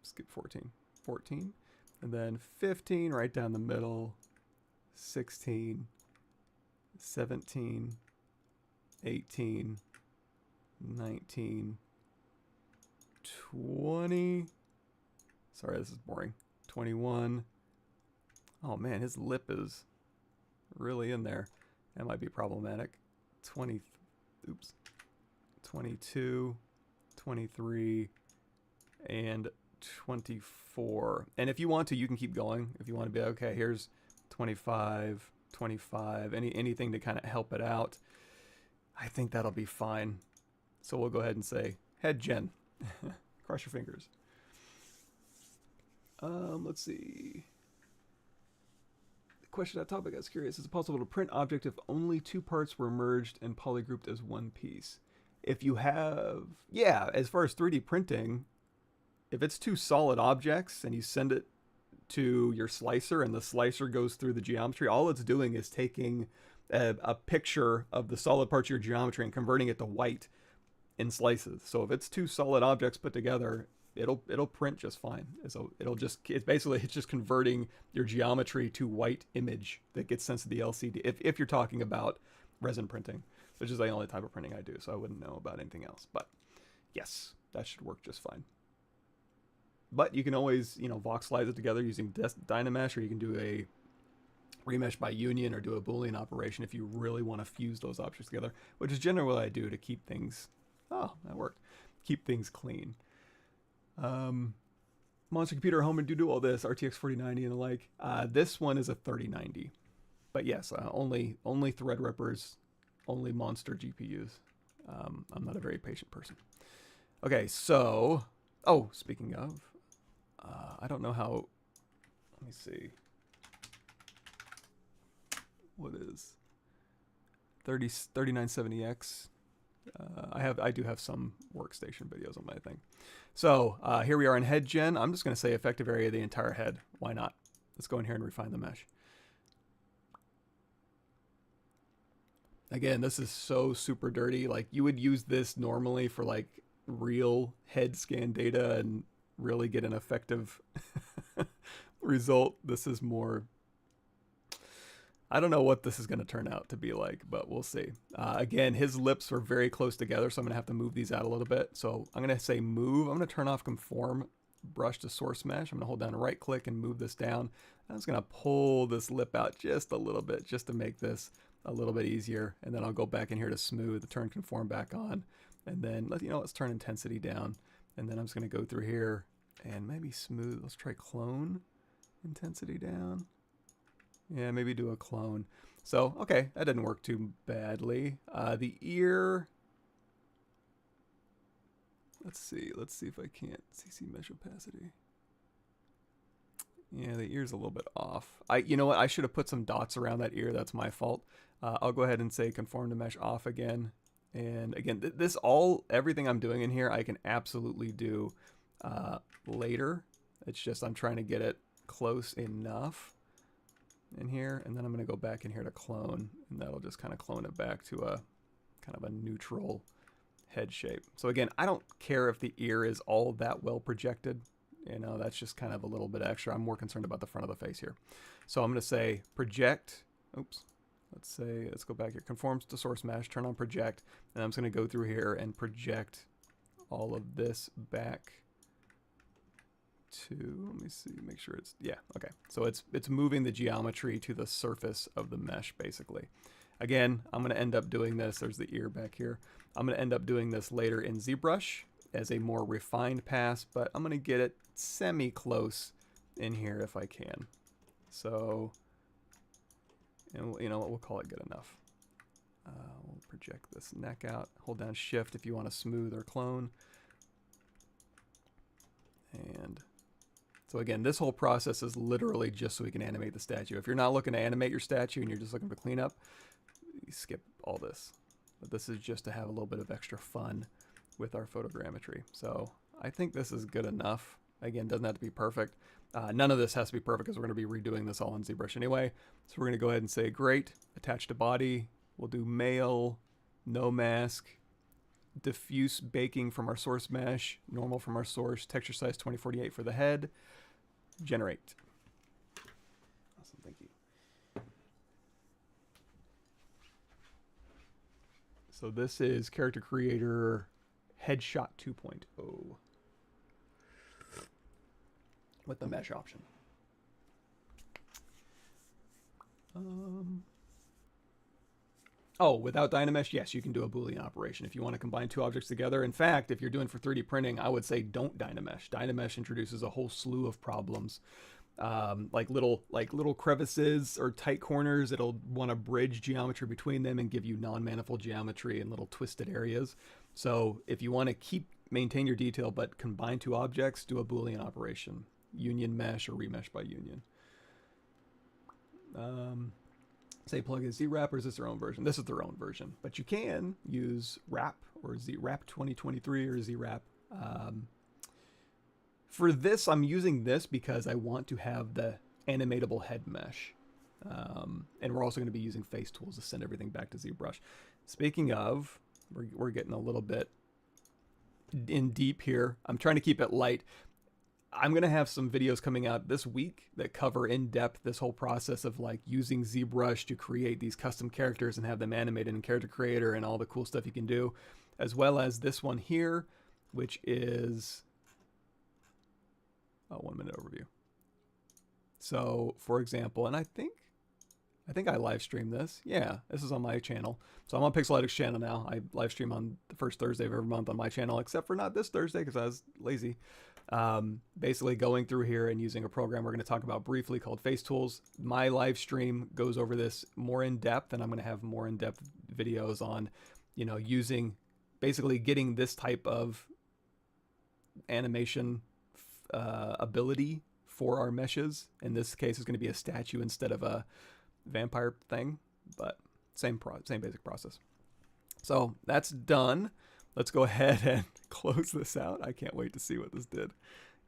skip 14. 14. And then 15 right down the middle. 16, 17, 18, 19, 20. Sorry, this is boring. 21. Oh man, his lip is really in there. That might be problematic. 20, oops. 22, 23, and 24. And if you want to, you can keep going. If you want to be, okay, here's 25, 25, anything to kind of help it out. I think that'll be fine. So we'll go ahead and say head gen. Cross your fingers. Let's see. The question at topic, I was curious. Is it possible to print object if only two parts were merged and polygrouped as one piece? If you have, yeah, as far as 3D printing, if it's two solid objects and you send it to your slicer and the slicer goes through the geometry, all it's doing is taking a picture of the solid parts of your geometry and converting it to white in slices. So if it's two solid objects put together, it'll print just fine. So it's basically just converting your geometry to white image that gets sent to the LCD. If you're talking about resin printing, which is the only type of printing I do, so I wouldn't know about anything else. But yes, that should work just fine. But you can always, voxelize it together using Dynamesh, or you can do a remesh by union or do a Boolean operation if you really want to fuse those objects together, which is generally what I do to keep things, oh, that worked, keep things clean. Monster Computer Home and do all this, RTX 4090 and the like. This one is a 3090. But yes, only Threadrippers, only monster GPUs. I'm not a very patient person. Okay, so, oh, speaking of, I don't know how, let me see. What is 3970X? I do have some workstation videos on my thing. So here we are in head gen. I'm just going to say effective area of the entire head. Why not? Let's go in here and refine the mesh. Again, this is so super dirty. Like, you would use this normally for like real head scan data and really get an effective result. This is more, I don't know what this is going to turn out to be like, but we'll see. Again, his lips are very close together, so I'm going to have to move these out a little bit. So I'm going to say move. I'm going to turn off conform brush to source mesh. I'm going to hold down right click and move this down. I'm just going to pull this lip out just a little bit just to make this a little bit easier. And then I'll go back in here to smooth, turn conform back on, and then let's turn intensity down. And then I'm just going to go through here and maybe smooth. Let's try clone intensity down. Yeah, maybe do a clone. So, okay, that didn't work too badly. The ear, let's see if I can't CC mesh opacity. Yeah, the ear's a little bit off. You know what, I should have put some dots around that ear. That's my fault. I'll go ahead and say conform to mesh off again. And again, everything I'm doing in here, I can absolutely do later. It's just I'm trying to get it close enough in here, and then I'm going to go back in here to clone, and that'll just kind of clone it back to a kind of a neutral head shape. So again, I don't care if the ear is all that well projected. That's just kind of a little bit extra. I'm more concerned about the front of the face here. So I'm going to say project, oops, let's go back here, conforms to source mesh, turn on project, and I'm just going to go through here and project all of this back to, let me see, make sure it's, yeah, okay. So it's moving the geometry to the surface of the mesh, basically. Again, I'm going to end up doing this, there's the ear back here. I'm going to end up doing this later in ZBrush as a more refined pass, but I'm going to get it semi-close in here if I can. So, and you know what, we'll call it good enough. We'll project this neck out, hold down shift if you want to smooth or clone. And so again, this whole process is literally just so we can animate the statue. If you're not looking to animate your statue and you're just looking for cleanup, you skip all this. But this is just to have a little bit of extra fun with our photogrammetry. So I think this is good enough. Again, doesn't have to be perfect. None of this has to be perfect because we're going to be redoing this all in ZBrush anyway. So we're going to go ahead and say, great, attach to body. We'll do male, no mask, diffuse baking from our source mesh, normal from our source, texture size 2048 for the head, generate. Awesome, thank you. So this is Character Creator Headshot 2.0 with the mesh option. Oh, without Dynamesh, yes, you can do a Boolean operation if you want to combine two objects together. In fact, if you're doing for 3D printing, I would say don't Dynamesh. Dynamesh introduces a whole slew of problems, like little crevices or tight corners. It'll want to bridge geometry between them and give you non-manifold geometry and little twisted areas. So if you want to maintain your detail but combine two objects, do a Boolean operation, union mesh or remesh by union. Say plug is ZWrap, or is this their own version? This is their own version, but you can use Wrap or ZRemesh 2023 or ZRemesh. For this, I'm using this because I want to have the animatable head mesh. And we're also going to be using face tools to send everything back to ZBrush. Speaking of, we're getting a little bit in deep here. I'm trying to keep it light. I'm going to have some videos coming out this week that cover in depth this whole process of like using ZBrush to create these custom characters and have them animated in Character Creator and all the cool stuff you can do, as well as this one here, which is a 1 minute overview. So for example, and I think I live stream this. Yeah, this is on my channel. So I'm on Pixelatix channel now. I live stream on the first Thursday of every month on my channel, except for not this Thursday because I was lazy. Basically going through here and using a program we're going to talk about briefly called Face Tools. My live stream goes over this more in depth, and I'm going to have more in-depth videos on, you know, using, basically getting this type of animation ability for our meshes. In this case, it's going to be a statue instead of a vampire thing, but same basic process. So that's done. Let's go ahead and close this out. I can't wait to see what this did.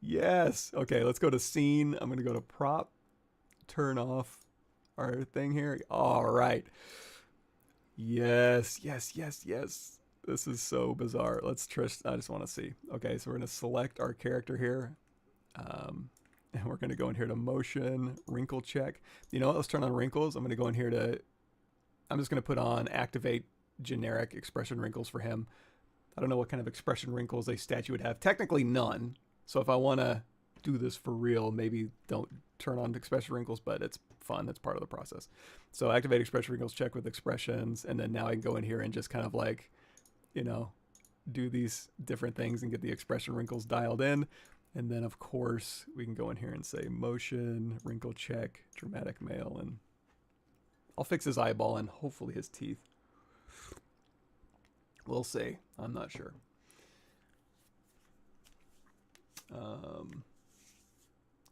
Yes. Okay, let's go to scene. I'm going to go to prop, turn off our thing here. All right. Yes, yes, yes, yes. This is so bizarre. Let's trust. I just want to see. Okay, so we're going to select our character here. And we're going to go in here to motion, wrinkle check. You know what? Let's turn on wrinkles. I'm going to go in here to, I'm just going to put on activate generic expression wrinkles for him. I don't know what kind of expression wrinkles a statue would have. Technically none. So if I want to do this for real, maybe don't turn on expression wrinkles, but it's fun. It's part of the process. So activate expression wrinkles, check with expressions. And then now I can go in here and just kind of like, you know, do these different things and get the expression wrinkles dialed in. And then of course we can go in here and say motion, wrinkle check, dramatic male, and I'll fix his eyeball and hopefully his teeth. We'll see. I'm not sure.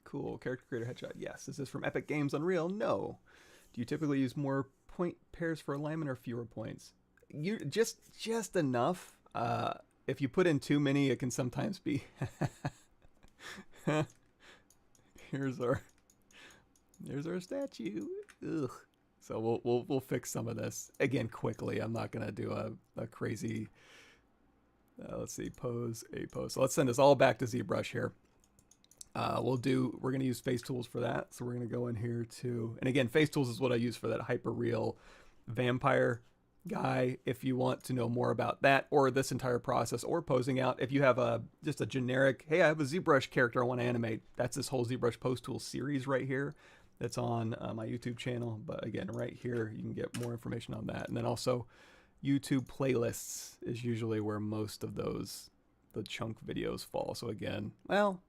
Cool. Character Creator headshot. Yes. Is this from Epic Games Unreal? No. Do you typically use more point pairs for alignment or fewer points? You just enough. If you put in too many, it can sometimes be. Here's our statue. Ugh. So we'll fix some of this again quickly. I'm not gonna do a crazy. Let's see, pose, a pose. So let's send this all back to ZBrush here. We're gonna use face tools for that. So we're gonna go in here to, and again, face tools is what I use for that hyper real vampire guy. If you want to know more about that or this entire process or posing out, if you have just a generic, hey, I have a ZBrush character I want to animate. That's this whole ZBrush Post Tools series right here. That's on my YouTube channel. But again, right here, you can get more information on that. And then also YouTube playlists is usually where most of the chunk videos fall. So again, well,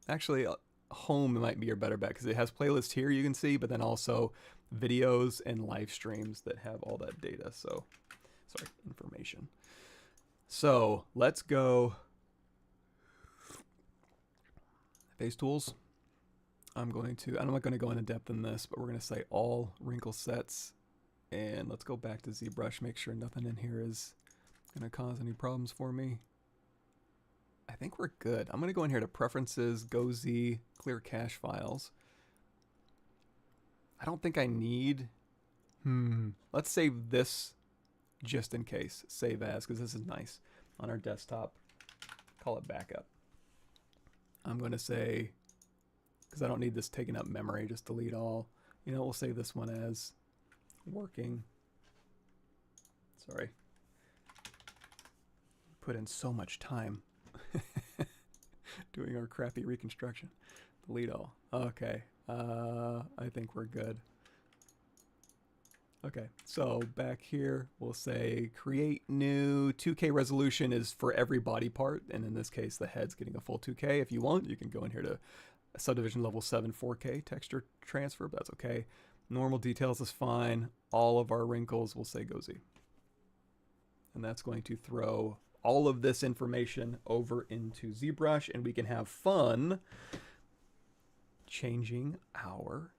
actually home might be your better bet because it has playlists here you can see, but then also videos and live streams that have all that data. So, sorry, information. So let's go face tools. I'm not going to go into depth in this, but we're going to say all wrinkle sets, and let's go back to ZBrush, make sure nothing in here is going to cause any problems for me. I think we're good. I'm going to go in here to Preferences, Go Z, Clear Cache Files. I don't think I need... Let's save this just in case. Save as, because this is nice. On our desktop, call it backup. I'm going to say, because I don't need this taking up memory, just delete all. You know, we'll save this one as working. Sorry. Put in so much time doing our crappy reconstruction. Delete all. Okay. I think we're good. Okay, so back here we'll say create new 2K resolution is for every body part, and in this case the head's getting a full 2K. If you want, you can go in here to subdivision level 7 4K texture transfer, but that's okay. Normal details is fine. All of our wrinkles will say Go Z. And that's going to throw all of this information over into ZBrush, and we can have fun changing our,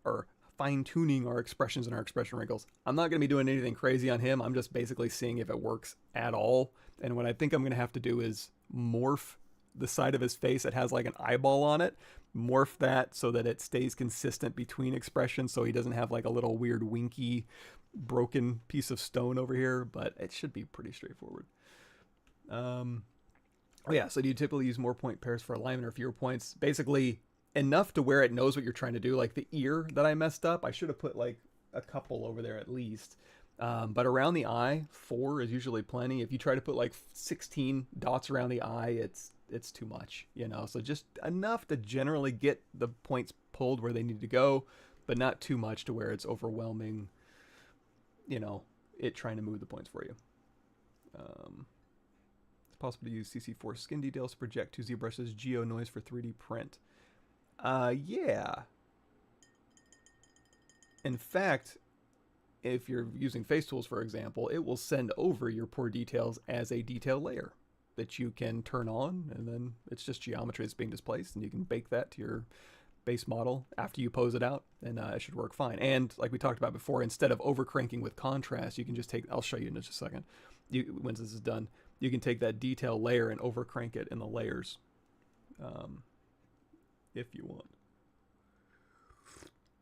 or fine-tuning our expressions and our expression wrinkles. I'm not going to be doing anything crazy on him. I'm just basically seeing if it works at all. And what I think I'm going to have to do is morph the side of his face that has like an eyeball on it, morph that so that it stays consistent between expressions, so he doesn't have like a little weird winky broken piece of stone over here, but it should be pretty straightforward. Oh yeah, so do you typically use more point pairs for alignment or fewer points? Basically enough to where it knows what you're trying to do. Like the ear that I messed up, I should have put like a couple over there at least. But around the eye, 4 is usually plenty. If you try to put like 16 dots around the eye, it's too much, you know. So just enough to generally get the points pulled where they need to go, but not too much to where it's overwhelming, you know, it trying to move the points for you. It's possible to use CC4 skin details to project to ZBrush's geo noise for 3D print. Yeah. In fact, if you're using face tools, for example, it will send over your poor details as a detail layer that you can turn on, and then it's just geometry that's being displaced, and you can bake that to your base model after you pose it out, and it should work fine. And like we talked about before, instead of over cranking with contrast, you can just take, I'll show you in just a second, once this is done, you can take that detail layer and over crank it in the layers if you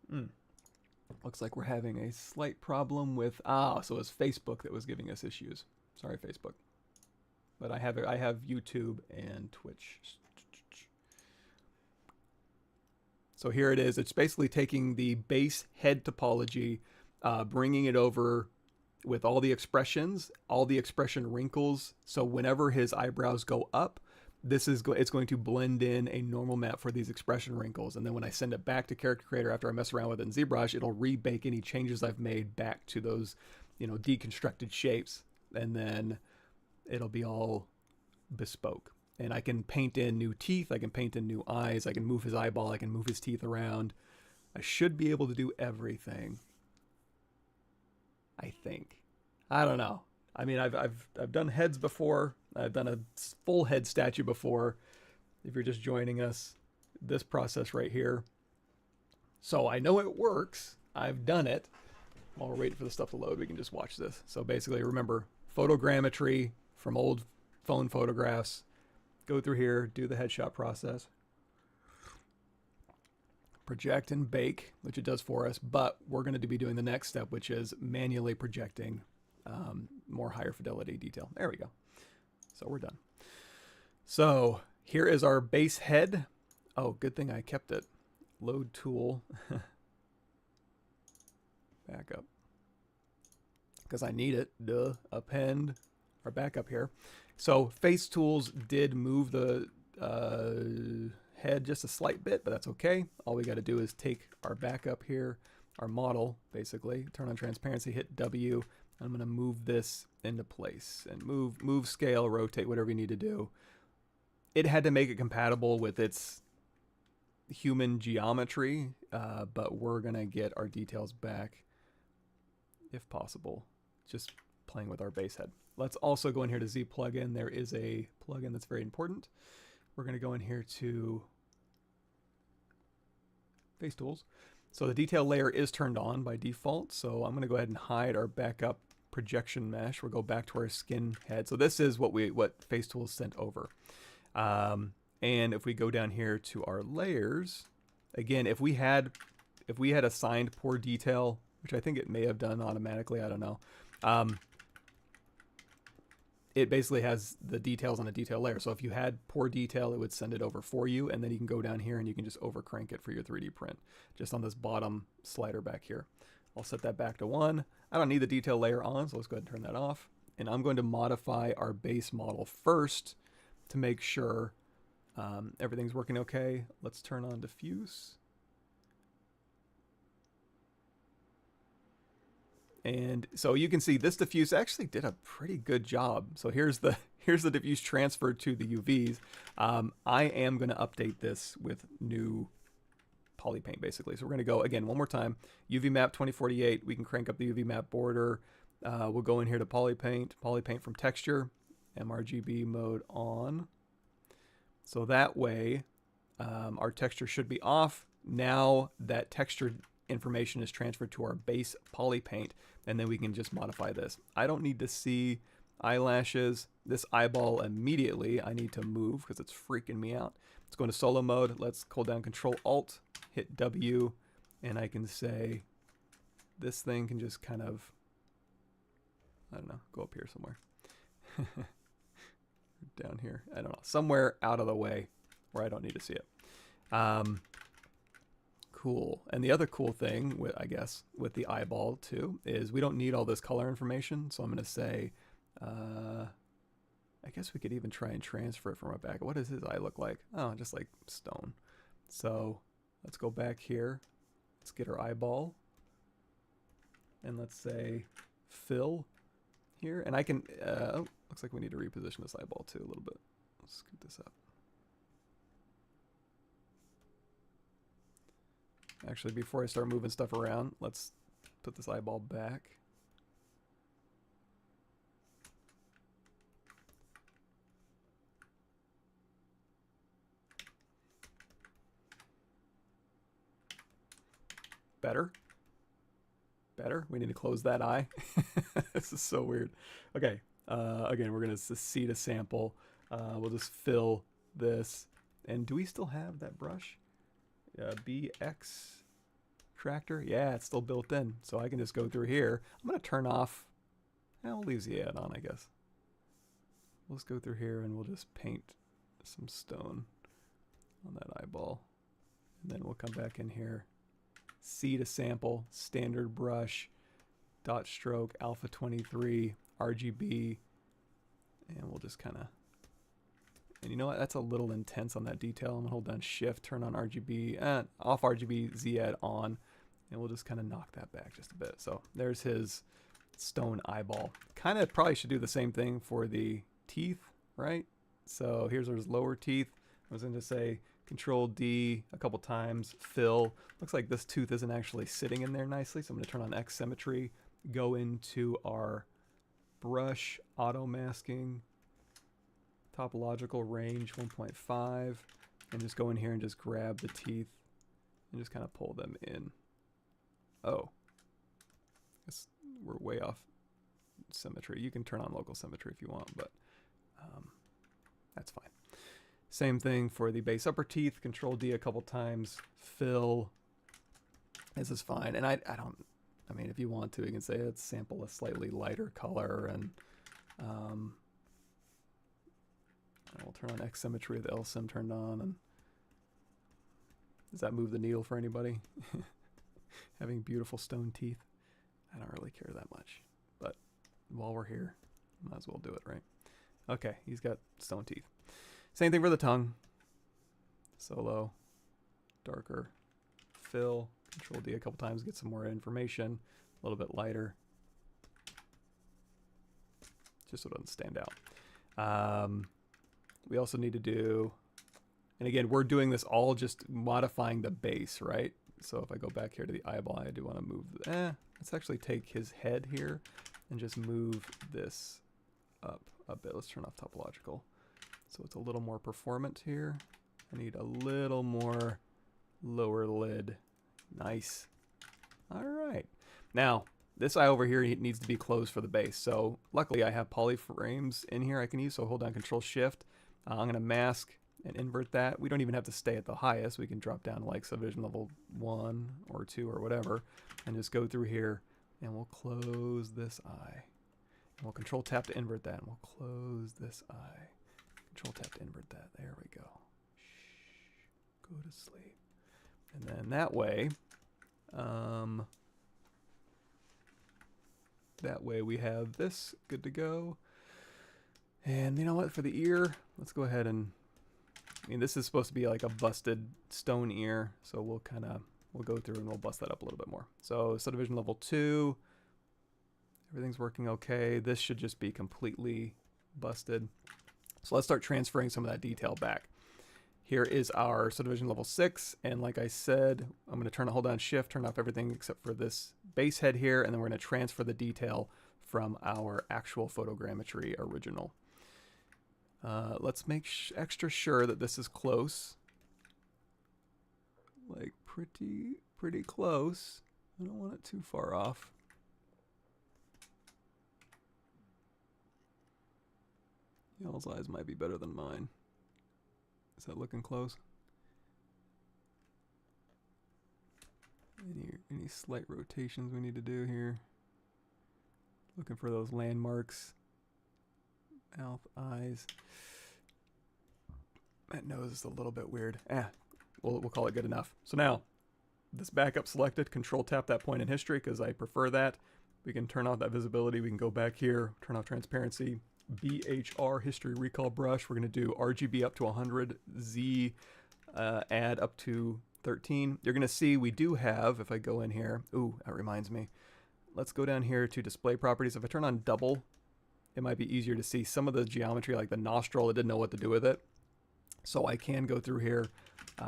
want. Looks like we're having a slight problem with, so it's Facebook that was giving us issues. Sorry, Facebook. But I have YouTube and Twitch. So here it is. It's basically taking the base head topology, bringing it over with all the expressions, all the expression wrinkles. So whenever his eyebrows go up, it's going to blend in a normal map for these expression wrinkles. And then when I send it back to Character Creator after I mess around with it in ZBrush, it'll rebake any changes I've made back to those, you know, deconstructed shapes. And then it'll be all bespoke. And I can paint in new teeth, I can paint in new eyes, I can move his eyeball, I can move his teeth around. I should be able to do everything, I think. I don't know. I mean, I've done heads before. I've done a full head statue before. If you're just joining us, this process right here. So I know it works. I've done it. While we're waiting for the stuff to load, we can just watch this. So basically, remember, photogrammetry from old phone photographs. Go through here, do the headshot process. Project and bake, which it does for us, but we're going to be doing the next step, which is manually projecting more higher fidelity detail. There we go. So we're done. So here is our base head. Oh, good thing I kept it. Load tool. Back up. Because I need it. Duh. Append. Our backup here. So face tools did move the head just a slight bit, but that's okay. All we got to do is take our backup here, our model, basically, turn on transparency, hit W. I'm going to move this into place and move scale, rotate, whatever you need to do. It had to make it compatible with its human geometry, but we're going to get our details back, if possible, just playing with our base head. Let's also go in here to Z plugin. There is a plugin that's very important. We're going to go in here to face tools. So the detail layer is turned on by default. So I'm going to go ahead and hide our backup projection mesh. We'll go back to our skin head. So this is what FaceTools sent over. And if we go down here to our layers, again, if we had assigned poor detail, which I think it may have done automatically, I don't know. It basically has the details on a detail layer. So if you had poor detail, it would send it over for you, and then you can go down here and you can just over crank it for your 3D print, just on this bottom slider back here. I'll set that back to 1. I don't need the detail layer on, so let's go ahead and turn that off. And I'm going to modify our base model first to make sure everything's working okay. Let's turn on diffuse. And so you can see this diffuse actually did a pretty good job. So here's the diffuse transferred to the UVs. I am going to update this with new Polypaint basically. So we're going to go again one more time. UV map 2048. We can crank up the UV map border. We'll go in here to Polypaint from texture, MRGB mode on. So that way our texture should be off. Now that texture information is transferred to our base Polypaint, and then we can just modify this. I don't need to see eyelashes. This eyeball immediately I need to move because it's freaking me out. Let's go into solo mode. Let's hold down Control Alt, hit W, and I can say this thing can just kind of, I don't know, go up here somewhere. Down here, I don't know, somewhere out of the way where I don't need to see it. Cool. And the other cool thing with, I guess, with the eyeball too, is we don't need all this color information. So I'm going to say, I guess we could even try and transfer it from our back. What does his eye look like? Oh, just like stone. So let's go back here. Let's get our eyeball. And let's say fill here. And I can, oh, looks like we need to reposition this eyeball too a little bit. Let's scoot this up. Actually, before I start moving stuff around, let's put this eyeball back. Better? Better? We need to close that eye. This is so weird. Okay, again, we're going to see to sample. We'll just fill this. And do we still have that brush? BX tractor, yeah, it's still built in, so I can just go through here. I'm going to turn off, we'll leave the add on, I guess. Let's go through here and we'll just paint some stone on that eyeball. And then we'll come back in here, C to sample, standard brush, dot stroke, alpha 23, RGB, and we'll just kind of, and you know what, that's a little intense on that detail. I'm gonna hold down shift, turn on RGB, off RGB, Z add on, and we'll just kind of knock that back just a bit. So there's his stone eyeball. Kind of probably should do the same thing for the teeth, right? So here's his lower teeth. I was going to say Control D a couple times, fill. Looks like this tooth isn't actually sitting in there nicely, so I'm going to turn on X symmetry, go into our brush auto masking, topological range 1.5, and just go in here and just grab the teeth and just kind of pull them in. Oh, we're way off symmetry. You can turn on local symmetry if you want, but that's fine. Same thing for the base upper teeth. Control D a couple times, fill. This is fine. And I mean, if you want to, you can say let's sample a slightly lighter color, and we'll turn on X symmetry with LSIM turned on. And does that move the needle for anybody? Having beautiful stone teeth, I don't really care that much, but while we're here, might as well do it, right? Okay, he's got stone teeth. Same thing for the tongue. Solo, darker, fill, Control D a couple times, get some more information, a little bit lighter, just so it doesn't stand out. We also need to do, and again, we're doing this all just modifying the base, right? So if I go back here to the eyeball, I do want to move, let's actually take his head here and just move this up a bit. Let's turn off topological. So it's a little more performant here. I need a little more lower lid. Nice. All right. Now, This eye over here needs to be closed for the base. So luckily I have polyframes in here I can use. So hold down Control Shift. I'm going to mask and invert that. We don't even have to stay at the highest. We can drop down to like subdivision level 1 or 2 or whatever, and just go through here, and we'll close this eye. And we'll Control Tap to invert that, and we'll close this eye. Control Tap to invert that. There we go. Shh. Go to sleep. And then that way, we have this good to go. And you know what? For the ear, let's go ahead and, I mean, this is supposed to be like a busted stone ear, so we'll go through and we'll bust that up a little bit more. So subdivision level 2, everything's working okay. This should just be completely busted. So let's start transferring some of that detail back. Here is our subdivision level 6, and like I said, I'm going to hold down Shift, turn off everything except for this base head here, and then we're going to transfer the detail from our actual photogrammetry original. Let's make extra sure that this is close, like pretty close. I don't want it too far off. Y'all's eyes might be better than mine. Is that looking close? Any slight rotations we need to do here? Looking for those landmarks. Mouth, eyes. That nose is a little bit weird. We'll call it good enough. So now, this backup selected, Control Tap that point in history because I prefer that. We can turn off that visibility. We can go back here, turn off transparency. BHR history recall brush. We're going to do RGB up to 100, Z add up to 13. You're going to see we do have, if I go in here, ooh, that reminds me. Let's go down here to display properties. If I turn on double, it might be easier to see some of the geometry, like the nostril. It didn't know what to do with it. So I can go through here,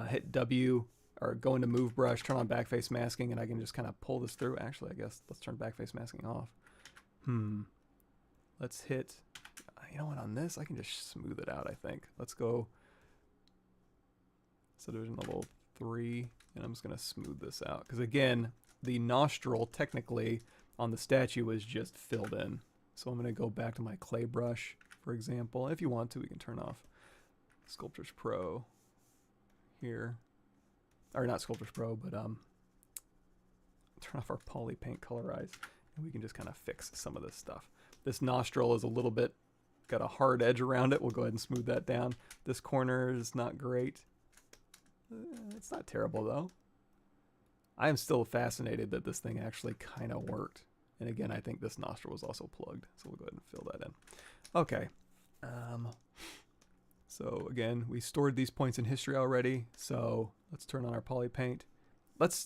hit W, or go into move brush, turn on backface masking, and I can just kind of pull this through. Actually, I guess let's turn backface masking off. Let's hit, you know what, on this, I can just smooth it out, I think. Let's go subdivision level 3, and I'm just going to smooth this out. Because again, the nostril technically on the statue is just filled in. So I'm going to go back to my clay brush, for example. If you want to, we can turn off Sculptris Pro here. Or not Sculptris Pro, but turn off our Polypaint colorize. And we can just kind of fix some of this stuff. This nostril is a little bit, got a hard edge around it. We'll go ahead and smooth that down. This corner is not great. It's not terrible though. I am still fascinated that this thing actually kind of worked. And again, I think this nostril was also plugged. So we'll go ahead and fill that in. Okay. So again, we stored these points in history already. So let's turn on our Polypaint.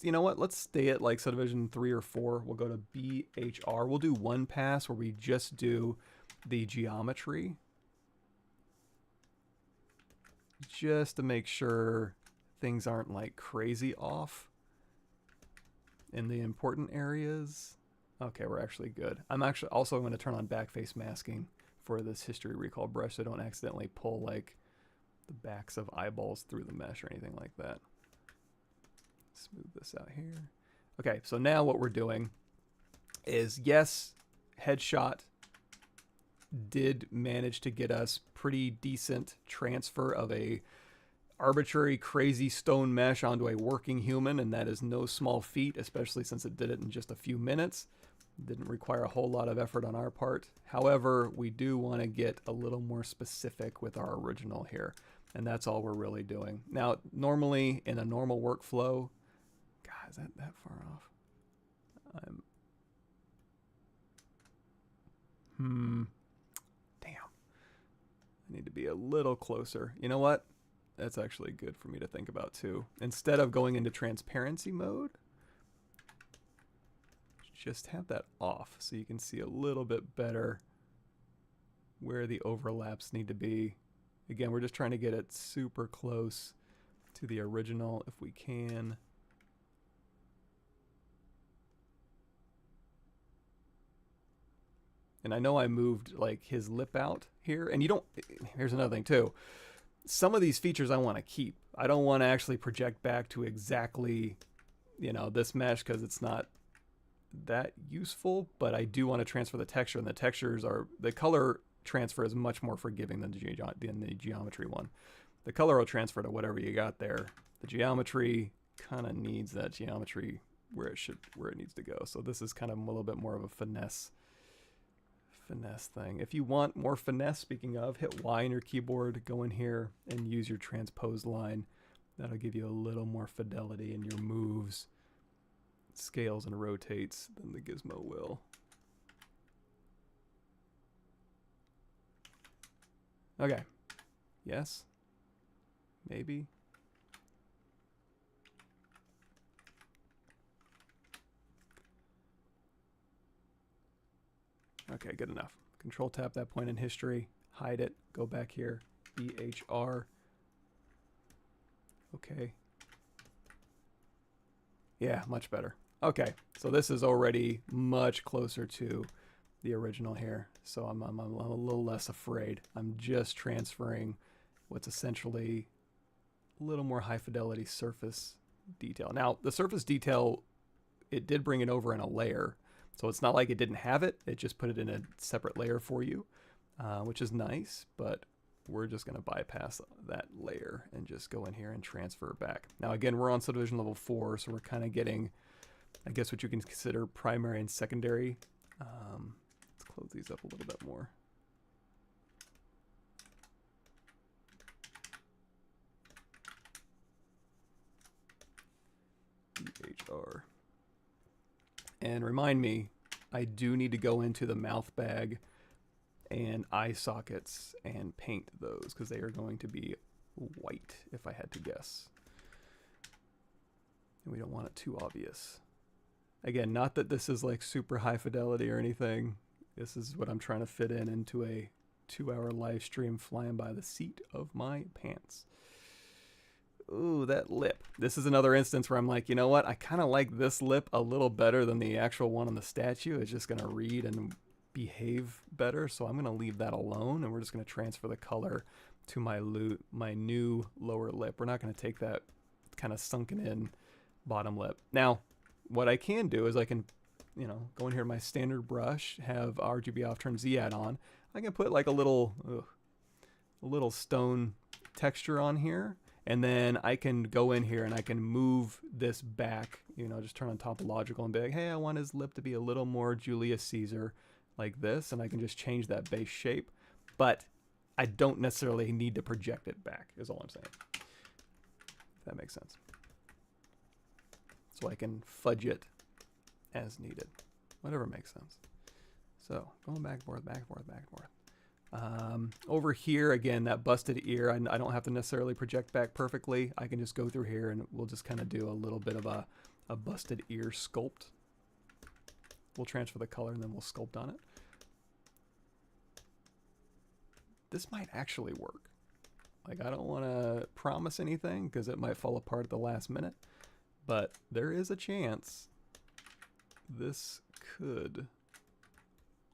You know what? Let's stay at like subdivision 3 or 4. We'll go to BHR. We'll do one pass where we just do the geometry. Just to make sure things aren't like crazy off in the important areas. Okay, we're actually good. I'm actually also going to turn on backface masking for this history recall brush so I don't accidentally pull like the backs of eyeballs through the mesh or anything like that. Smooth this out here. Okay, so now what we're doing is, yes, headshot did manage to get us pretty decent transfer of a arbitrary crazy stone mesh onto a working human, and that is no small feat, especially since it did it in just a few minutes. Didn't require a whole lot of effort on our part. However, we do want to get a little more specific with our original here, and that's all we're really doing. Now, normally in a normal workflow, God, is that far off? Damn. I need to be a little closer. You know what? That's actually good for me to think about too. Instead of going into transparency mode, just have that off so you can see a little bit better where the overlaps need to be. Again, we're just trying to get it super close to the original if we can. And I know I moved like his lip out here, and you don't, here's another thing too. Some of these features I want to keep. I don't want to actually project back to exactly, you know, this mesh because it's not that useful, but I do want to transfer the texture, and the color transfer is much more forgiving than the geometry one. The color will transfer to whatever you got there. The geometry kind of needs that geometry where it needs to go. So this is kind of a little bit more of a finesse thing. If you want more finesse, speaking of, hit Y on your keyboard, go in here and use your transpose line. That'll give you a little more fidelity in your moves, scales, and rotates than the Gizmo will. Okay. Yes. Maybe. Okay, good enough. Control tap that point in history, hide it, go back here, BHR. Okay. Yeah, much better. Okay, so this is already much closer to the original here, so I'm a little less afraid. I'm just transferring what's essentially a little more high fidelity surface detail. Now, the surface detail, it did bring it over in a layer, so it's not like it didn't have it. It just put it in a separate layer for you, which is nice, but we're just going to bypass that layer and just go in here and transfer it back. Now, again, we're on subdivision level 4, so we're kind of getting, I guess, what you can consider primary and secondary. Let's close these up a little bit more. BHR. And remind me, I do need to go into the mouth bag and eye sockets and paint those because they are going to be white if I had to guess. And we don't want it too obvious. Again, not that this is like super high fidelity or anything. This is what I'm trying to fit into a 2-hour live stream flying by the seat of my pants. Ooh, that lip. This is another instance where I'm like, you know what? I kind of like this lip a little better than the actual one on the statue. It's just going to read and behave better, so I'm going to leave that alone, and we're just going to transfer the color to my new lower lip. We're not going to take that kind of sunken in bottom lip. Now, what I can do is I can, you know, go in here to my standard brush, have RGB off, turn Z add on. I can put like a little stone texture on here, and then I can go in here and I can move this back, you know, just turn on topological and be like, hey, I want his lip to be a little more Julius Caesar like this, and I can just change that base shape, but I don't necessarily need to project it back, is all I'm saying. If that makes sense. So I can fudge it as needed. Whatever makes sense. So going back and forth, back and forth, back and forth. Over here, again, that busted ear, I don't have to necessarily project back perfectly. I can just go through here and we'll just kind of do a little bit of a busted ear sculpt. We'll transfer the color and then we'll sculpt on it. This might actually work. Like, I don't want to promise anything because it might fall apart at the last minute, but there is a chance this could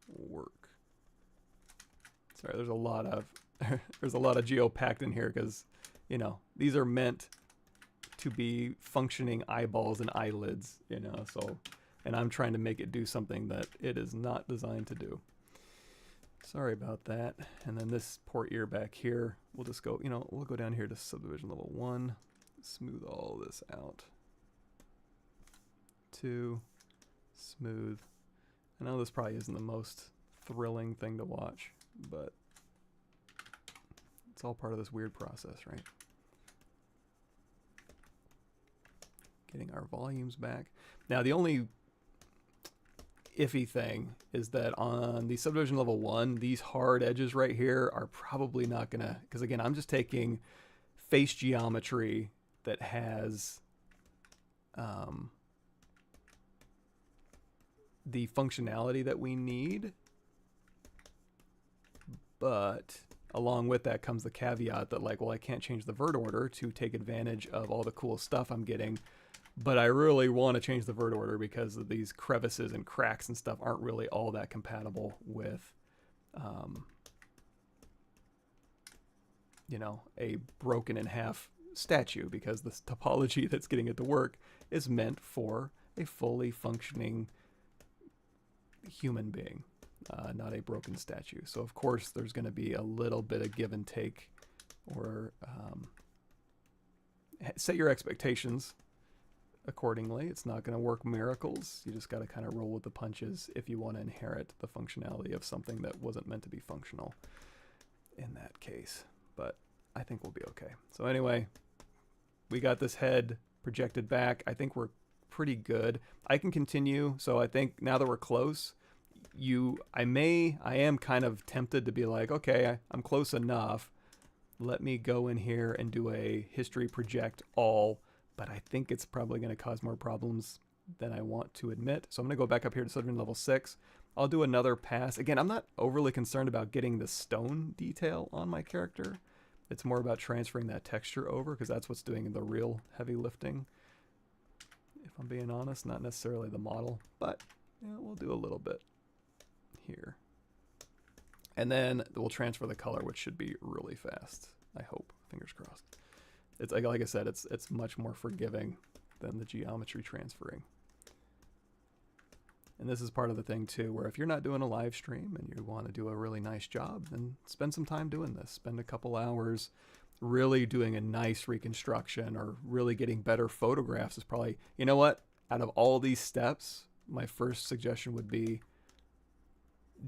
work. Sorry, there's a lot of geo packed in here because, you know, these are meant to be functioning eyeballs and eyelids, you know, so, and I'm trying to make it do something that it is not designed to do. Sorry about that. And then this poor ear back here, we'll just go, you know, we'll go down here to subdivision level 1, smooth all this out. 2, smooth. I know this probably isn't the most thrilling thing to watch, but it's all part of this weird process, right? Getting our volumes back. Now, the only iffy thing is that on the subdivision level 1, these hard edges right here are probably not gonna, because again, I'm just taking face geometry that has the functionality that we need, but along with that comes the caveat that, like, well, I can't change the vert order to take advantage of all the cool stuff I'm getting, but I really want to change the vert order because of these crevices and cracks and stuff aren't really all that compatible with, you know, a broken in half statue, because the topology that's getting it to work is meant for a fully functioning human being, not a broken statue. So of course there's going to be a little bit of give and take, or set your expectations accordingly. It's not going to work miracles. You just got to kind of roll with the punches if you want to inherit the functionality of something that wasn't meant to be functional in that case. But I think we'll be okay. So anyway, we got this head projected back. I think we're pretty good. I can continue. So I think now that we're close, I am kind of tempted to be like, okay, I'm close enough. Let me go in here and do a history project all, but I think it's probably going to cause more problems than I want to admit. So I'm going to go back up here to subdivision level 6. I'll do another pass. Again, I'm not overly concerned about getting the stone detail on my character. It's more about transferring that texture over, because that's what's doing the real heavy lifting. If I'm being honest, not necessarily the model, but yeah, we'll do a little bit here. And then we'll transfer the color, which should be really fast. I hope. Fingers crossed. It's like I said, it's much more forgiving than the geometry transferring. And this is part of the thing too, where if you're not doing a live stream and you want to do a really nice job, then spend some time doing this. Spend a couple hours really doing a nice reconstruction, or really getting better photographs is probably, you know what? Out of all these steps, my first suggestion would be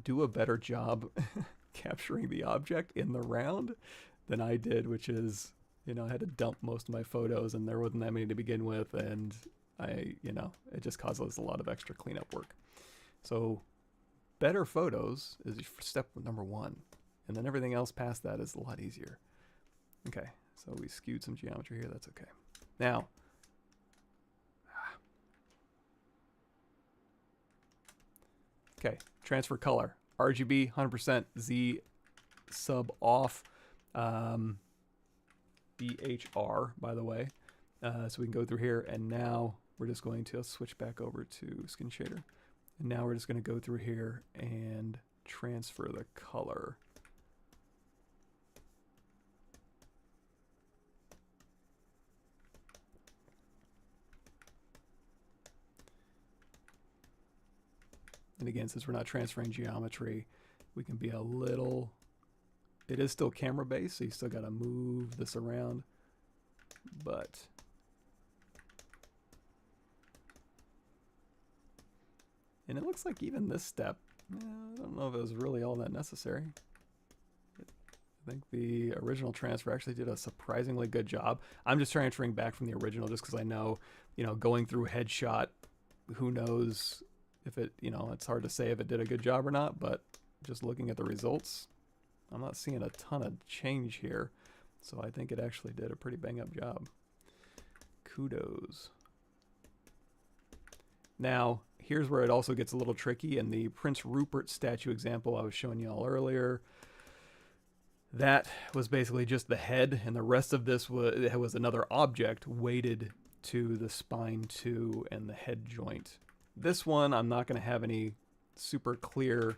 do a better job capturing the object in the round than I did, which is, I had to dump most of my photos and there wasn't that many to begin with, and it just causes a lot of extra cleanup work. So better photos is step number 1, and then everything else past that is a lot easier. Okay, so we skewed some geometry here, that's okay. Now, okay, transfer color. RGB, 100%, Z sub off. BHR, by the way. So we can go through here, and now we're just going to switch back over to Skin Shader. And now we're just going to go through here and transfer the color. And again, since we're not transferring geometry, we can be a little, it is still camera based, so you still got to move this around, but and it looks like even this step, I don't know if it was really all that necessary. I think the original transfer actually did a surprisingly good job. I'm just transferring back from the original just because I know, going through headshot, who knows if it, it's hard to say if it did a good job or not, but just looking at the results, I'm not seeing a ton of change here. So I think it actually did a pretty bang up job. Kudos. Now, here's where it also gets a little tricky. In the Prince Rupert statue example I was showing you all earlier, that was basically just the head, and the rest of this was another object weighted to the spine too and the head joint. This one, I'm not going to have any super clear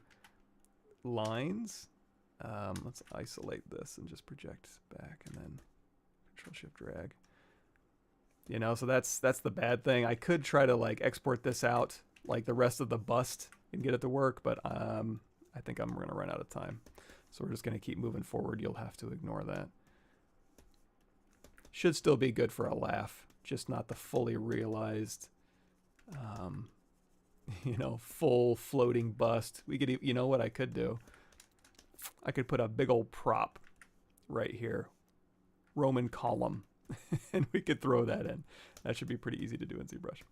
lines. Let's isolate this and just project back, and then Control-Shift-Drag. So that's the bad thing. I could try to like export this out like the rest of the bust and get it to work, but I think I'm going to run out of time. So we're just going to keep moving forward. You'll have to ignore that. Should still be good for a laugh, just not the fully realized, full floating bust. We could, what I could do? I could put a big old prop right here, Roman column, and we could throw that in. That should be pretty easy to do in ZBrush.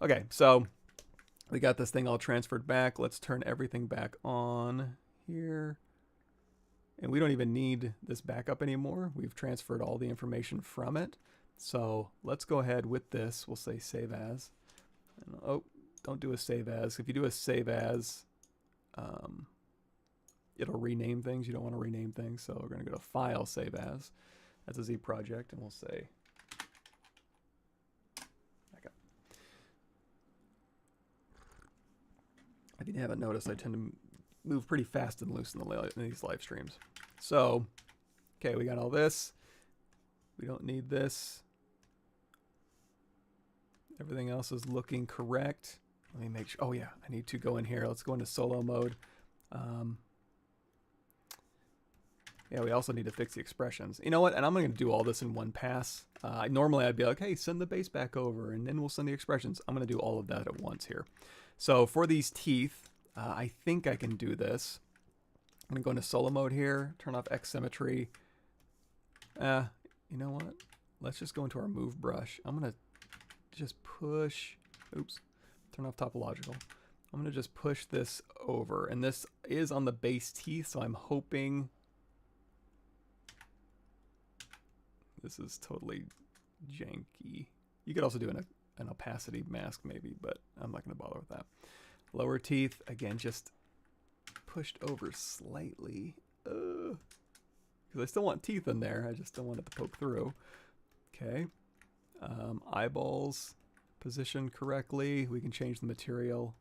Okay, so we got this thing all transferred back. Let's turn everything back on here. And we don't even need this backup anymore. We've transferred all the information from it. So let's go ahead with this. We'll say save as. And, oh, don't do a save as. If you do a save as, it'll rename things. You don't want to rename things. So we're going to go to File, Save As. That's a Z project. And we'll say backup. If you haven't noticed, I tend to move pretty fast and loose in these live streams. So, okay, we got all this. We don't need this. Everything else is looking correct. Let me make sure. Oh yeah, I need to go in here. Let's go into solo mode. Yeah, we also need to fix the expressions. You know what? And I'm going to do all this in one pass. Normally I'd be like, hey, send the base back over, and then we'll send the expressions. I'm going to do all of that at once here. So for these teeth, I think I can do this. I'm going to go into solo mode here, turn off X symmetry. You know what? Let's just go into our move brush. I'm going to just push, oops, turn off topological. I'm going to just push this over, and this is on the base teeth, so I'm hoping this is totally janky. You could also do an opacity mask maybe, but I'm not going to bother with that. Lower teeth, again, just pushed over slightly. Because I still want teeth in there. I just don't want it to poke through. Okay. Eyeballs positioned correctly. We can change the material.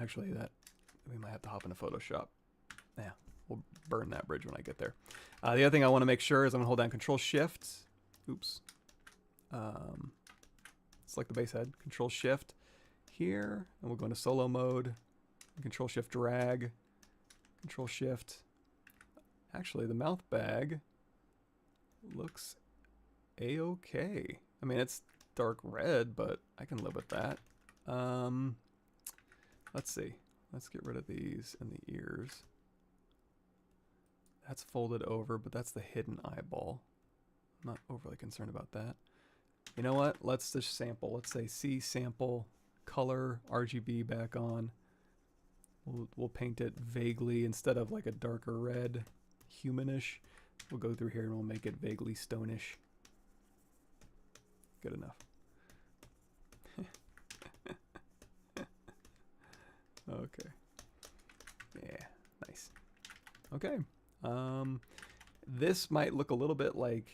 Actually, that we might have to hop into Photoshop. Yeah, we'll burn that bridge when I get there. The other thing I want to make sure is I'm going to hold down Control Shift. Oops. Select the base head. Control Shift here, and we'll go into solo mode. Control Shift drag. Control Shift. Actually, the mouth bag looks a-okay. I mean, it's dark red, but I can live with that. Let's see. Let's get rid of these and the ears. That's folded over, but that's the hidden eyeball. I'm not overly concerned about that. You know what? Let's just sample. Let's say C sample, color, RGB back on. We'll paint it vaguely instead of like a darker red, humanish. We'll go through here and we'll make it vaguely stonish. Good enough. Okay. Yeah, nice. Okay. This might look a little bit like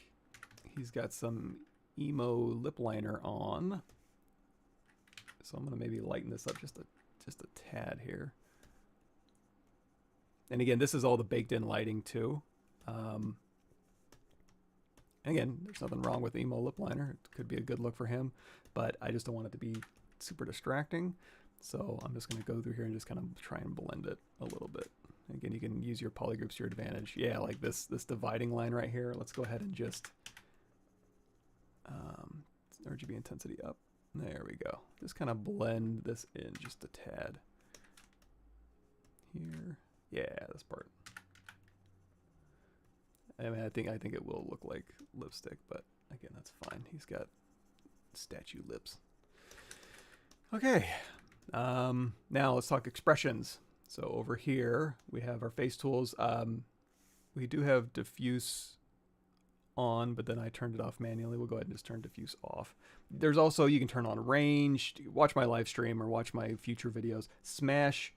he's got some emo lip liner on. So I'm gonna maybe lighten this up just a tad here. And again, this is all the baked in lighting too. Again, there's nothing wrong with emo lip liner. It could be a good look for him, but I just don't want it to be super distracting. So I'm just going to go through here and just kind of try and blend it a little bit. Again, you can use your polygroups to your advantage. Yeah, like this dividing line right here. Let's go ahead and just RGB intensity up. There we go. Just kind of blend this in just a tad. Here. Yeah, this part. I mean, I think it will look like lipstick, but again, that's fine. He's got statue lips. Okay. Now let's talk expressions. So over here we have our face tools. We do have diffuse on, but then I turned it off manually. We'll go ahead and just turn diffuse off. There's also, you can turn on range. Watch my live stream or watch my future videos. Smash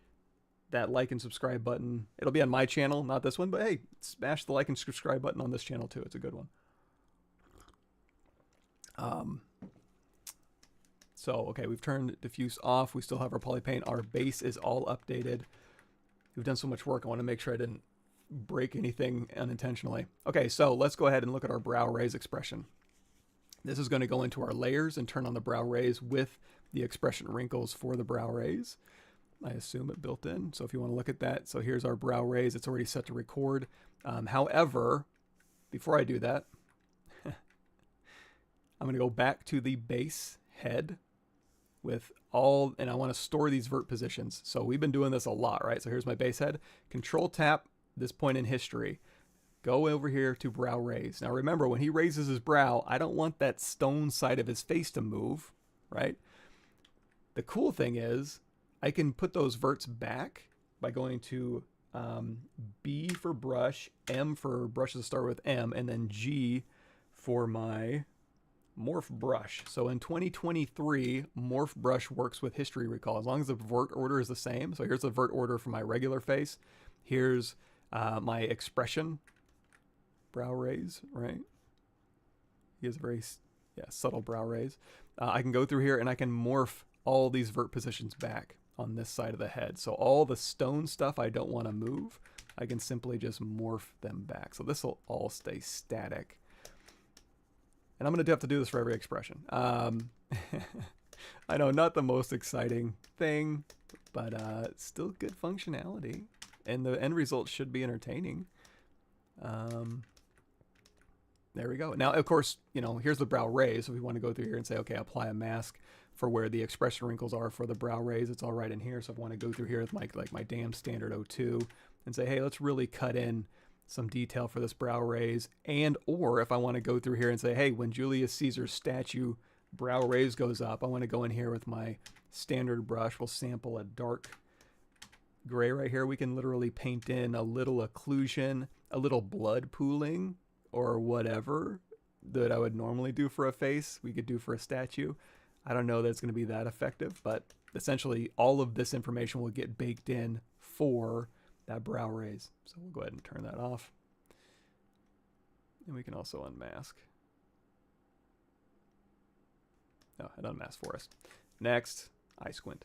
that like and subscribe button. It'll be on my channel, not this one, but hey, smash the like and subscribe button on this channel too. It's a good one. So, okay, we've turned diffuse off. We still have our Polypaint. Our base is all updated. We've done so much work. I want to make sure I didn't break anything unintentionally. Okay, so let's go ahead and look at our brow raise expression. This is going to go into our layers and turn on the brow raise with the expression wrinkles for the brow raise. I assume it built in. So if you want to look at that, so here's our brow raise. It's already set to record. However, before I do that, I'm going to go back to the base head with all, and I want to store these vert positions. So we've been doing this a lot, right? So here's my base head. Control tap this point in history. Go over here to brow raise. Now remember, when he raises his brow, I don't want that stone side of his face to move, right? The cool thing is I can put those verts back by going to B for brush, M for brushes to start with M, and then G for my morph brush. So in 2023, morph brush works with history recall as long as the vert order is the same. So here's the vert order for my regular face. Here's my expression brow raise, right? He has a very subtle brow raise. I can go through here and I can morph all these vert positions back on this side of the head. So all the stone stuff I don't want to move, I can simply just morph them back. So this will all stay static. And I'm going to have to do this for every expression. I know, not the most exciting thing, but still good functionality, and the end result should be entertaining. There we go. Now, of course, you know, here's the brow raise. So we want to go through here and say, okay, apply a mask for where the expression wrinkles are for the brow raise. It's all right in here. So I want to go through here with my damn standard 02 and say, hey, let's really cut in some detail for this brow raise. And or if I want to go through here and say, hey, when Julius Caesar's statue brow raise goes up, I want to go in here with my standard brush. We'll sample a dark gray right here. We can literally paint in a little occlusion, a little blood pooling, or whatever that I would normally do for a face, we could do for a statue. I don't know that it's going to be that effective, but essentially all of this information will get baked in for that brow raise. So we'll go ahead and turn that off. And we can also unmask. No, it unmasked for us. Next, eye squint.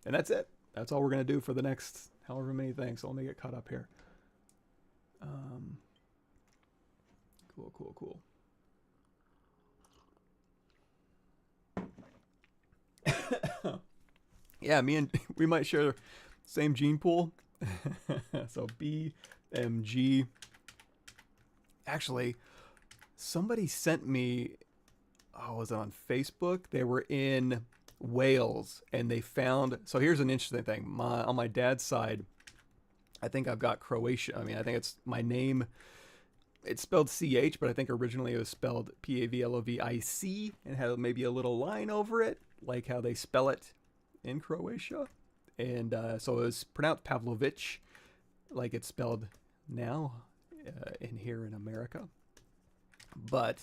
And that's it. That's all we're going to do for the next however many things. So let me get caught up here. Cool. Yeah, we might share the same gene pool. So BMG. Actually, somebody sent me, was it on Facebook? They were in Wales and they found, so here's an interesting thing. On my dad's side, I think I've got Croatia. I mean, I think it's my name. It's spelled CH, but I think originally it was spelled Pavlovic and had maybe a little line over it, like how they spell it in Croatia. And so it was pronounced Pavlovich, like it's spelled now in here in America. But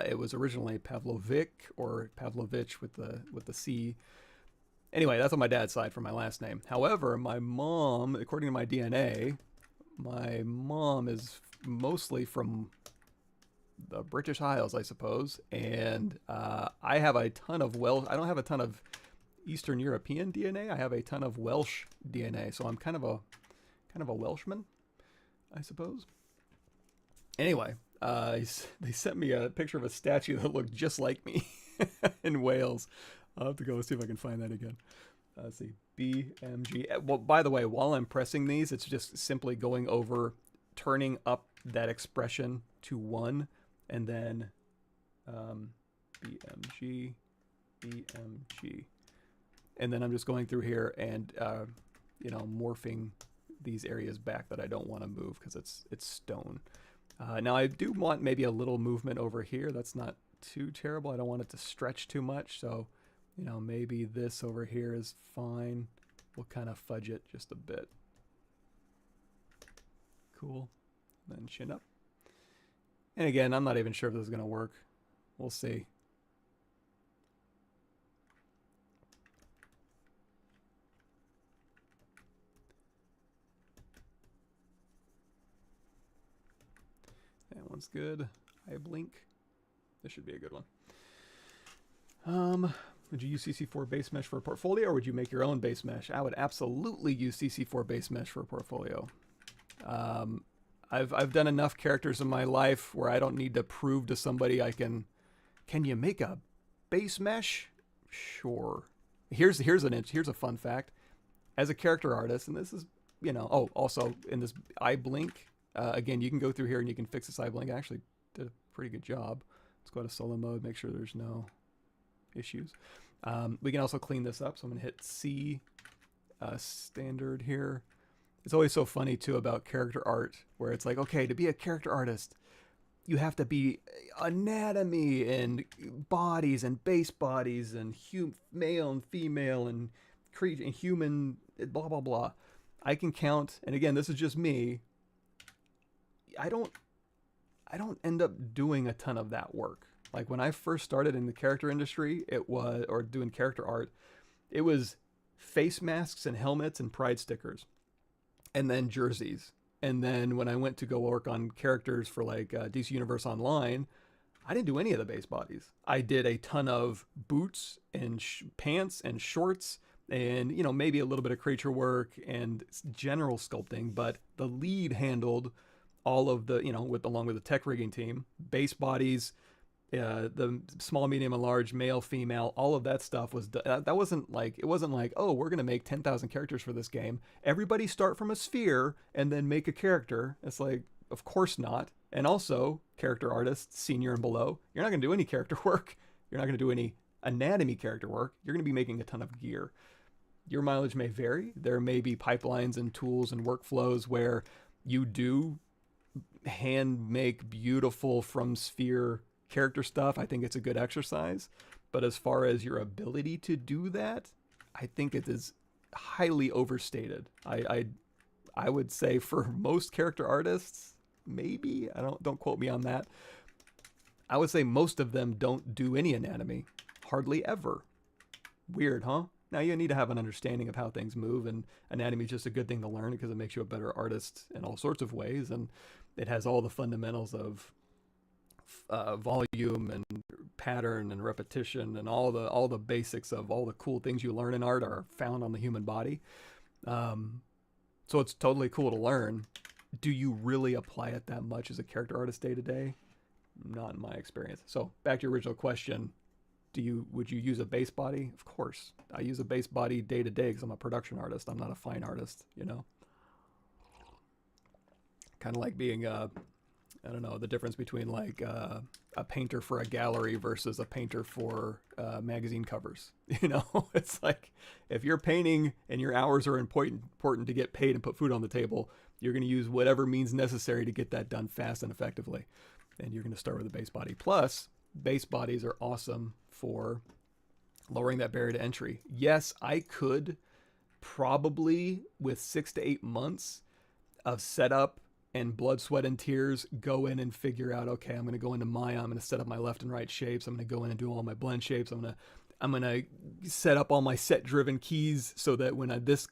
it was originally Pavlovic or Pavlovich with the C. Anyway, that's on my dad's side for my last name. However, my mom, according to my DNA, my mom is mostly from the British Isles, I suppose, and I have a ton of Welsh. I don't have a ton of Eastern European DNA. I have a ton of Welsh DNA, so I'm kind of a Welshman, I suppose. Anyway, they sent me a picture of a statue that looked just like me in Wales. I'll have to go see if I can find that again. Let's see, BMG. Well, by the way, while I'm pressing these, it's just simply going over, turning up that expression to 1, and then BMG, and then I'm just going through here and morphing these areas back that I don't want to move because it's stone. Now I do want maybe a little movement over here. That's not too terrible. I don't want it to stretch too much, so maybe this over here is fine. We'll kind of fudge it just a bit. Cool. Then chin up. And again, I'm not even sure if this is going to work. We'll see. That one's good. Eye blink. This should be a good one. Would you use CC4 base mesh for a portfolio, or would you make your own base mesh? I would absolutely use CC4 base mesh for a portfolio. I've done enough characters in my life where I don't need to prove to somebody I can. Can you make a base mesh? Sure. Here's a fun fact. As a character artist, and this is also in this eye blink. Again, you can go through here and you can fix this eye blink. I actually did a pretty good job. Let's go to solo mode. Make sure there's no issues. We can also clean this up. So I'm going to hit C standard here. It's always so funny too about character art where it's like, okay, to be a character artist, you have to be anatomy and bodies and base bodies and male and female and human, blah, blah, blah. I can count. And again, this is just me. I don't end up doing a ton of that work. Like when I first started in the character industry, or doing character art, it was face masks and helmets and pride stickers, and then jerseys. And then when I went to go work on characters for like DC Universe Online, I didn't do any of the base bodies. I did a ton of boots and pants and shorts and, maybe a little bit of creature work and general sculpting, but the lead handled all of the, along with the tech rigging team, base bodies, the small, medium, and large, male, female, all of that stuff was that wasn't like, it wasn't like, oh, we're gonna make 10,000 characters for this game. Everybody start from a sphere and then make a character. It's like, of course not. And also, character artists, senior and below, you're not gonna do any character work. You're not gonna do any anatomy character work. You're gonna be making a ton of gear. Your mileage may vary. There may be pipelines and tools and workflows where you do hand make beautiful from sphere character stuff. I think it's a good exercise, but as far as your ability to do that, I think it is highly overstated. I would say for most character artists, maybe, don't quote me on that, I would say most of them don't do any anatomy, hardly ever. Weird, huh? Now you need to have an understanding of how things move, and anatomy is just a good thing to learn because it makes you a better artist in all sorts of ways, and it has all the fundamentals of volume and pattern and repetition, and all the basics of all the cool things you learn in art are found on the human body. So it's totally cool to learn. Do you really apply it that much as a character artist day to day? Not in my experience. So back to your original question. Would you use a base body? Of course. I use a base body day to day because I'm a production artist. I'm not a fine artist, you know? Kind of like being I don't know, the difference between like a painter for a gallery versus a painter for magazine covers. You know, it's like if you're painting and your hours are important to get paid and put food on the table, you're going to use whatever means necessary to get that done fast and effectively. And you're going to start with a base body. Plus, base bodies are awesome for lowering that barrier to entry. Yes, I could probably, with 6 to 8 months of setup and blood, sweat, and tears, go in and figure out, okay, I'm going to go into Maya, I'm going to set up my left and right shapes, I'm going to go in and do all my blend shapes, I'm going to set up all my set-driven keys so that when this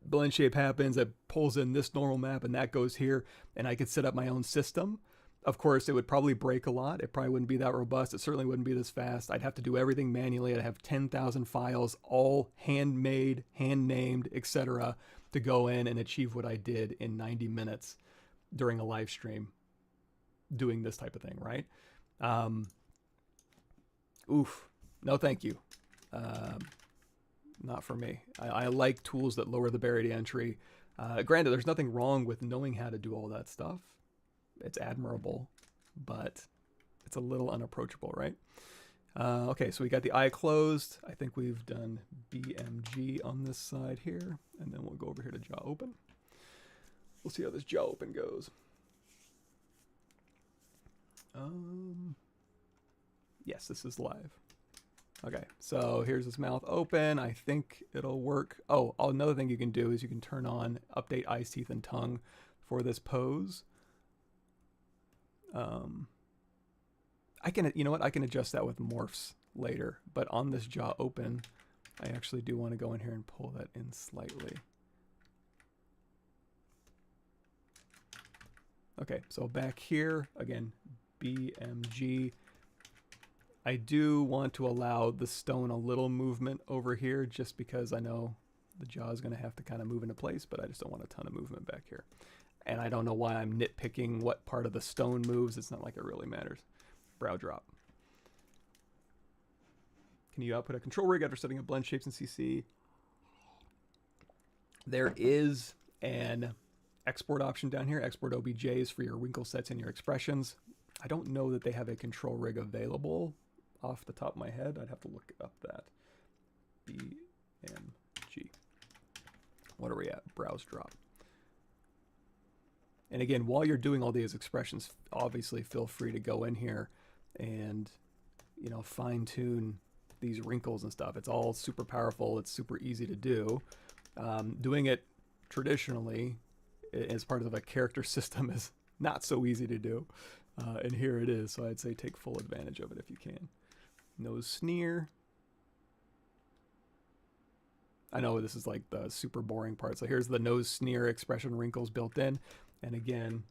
blend shape happens, it pulls in this normal map and that goes here, and I could set up my own system. Of course, it would probably break a lot. It probably wouldn't be that robust. It certainly wouldn't be this fast. I'd have to do everything manually. I'd have 10,000 files, all handmade, hand-named, etc., to go in and achieve what I did in 90 minutes during a live stream doing this type of thing, right? Oof. No, thank you. Not for me. I like tools that lower the barrier to entry. Granted, there's nothing wrong with knowing how to do all that stuff. It's admirable, but it's a little unapproachable, right? Okay, so we got the eye closed. I think we've done BMG on this side here, and then we'll go over here to jaw open. We'll see how this jaw open goes. Yes, this is live. Okay, so here's his mouth open. I think it'll work. Oh, another thing you can do is you can turn on update eyes, teeth, and tongue for this pose. I can, you know what? I can adjust that with morphs later, but on this jaw open, I actually do want to go in here and pull that in slightly. Okay, so back here, again, BMG. I do want to allow the stone a little movement over here just because I know the jaw is going to have to kind of move into place, but I just don't want a ton of movement back here. And I don't know why I'm nitpicking what part of the stone moves. It's not like it really matters. Brow drop. Can you output a control rig after setting up blend shapes in CC? There is an export option down here. Export OBJs for your wrinkle sets and your expressions. I don't know that they have a control rig available off the top of my head. I'd have to look up that. BMG. What are we at? Browse drop. And again, while you're doing all these expressions, obviously feel free to go in here and, you know, fine tune these wrinkles and stuff. It's all super powerful. It's super easy to do. Doing it traditionally as part of a character system is not so easy to do. And here it is. So I'd say take full advantage of it if you can. Nose sneer. I know this is like the super boring part. So here's the nose sneer expression wrinkles built in. And again,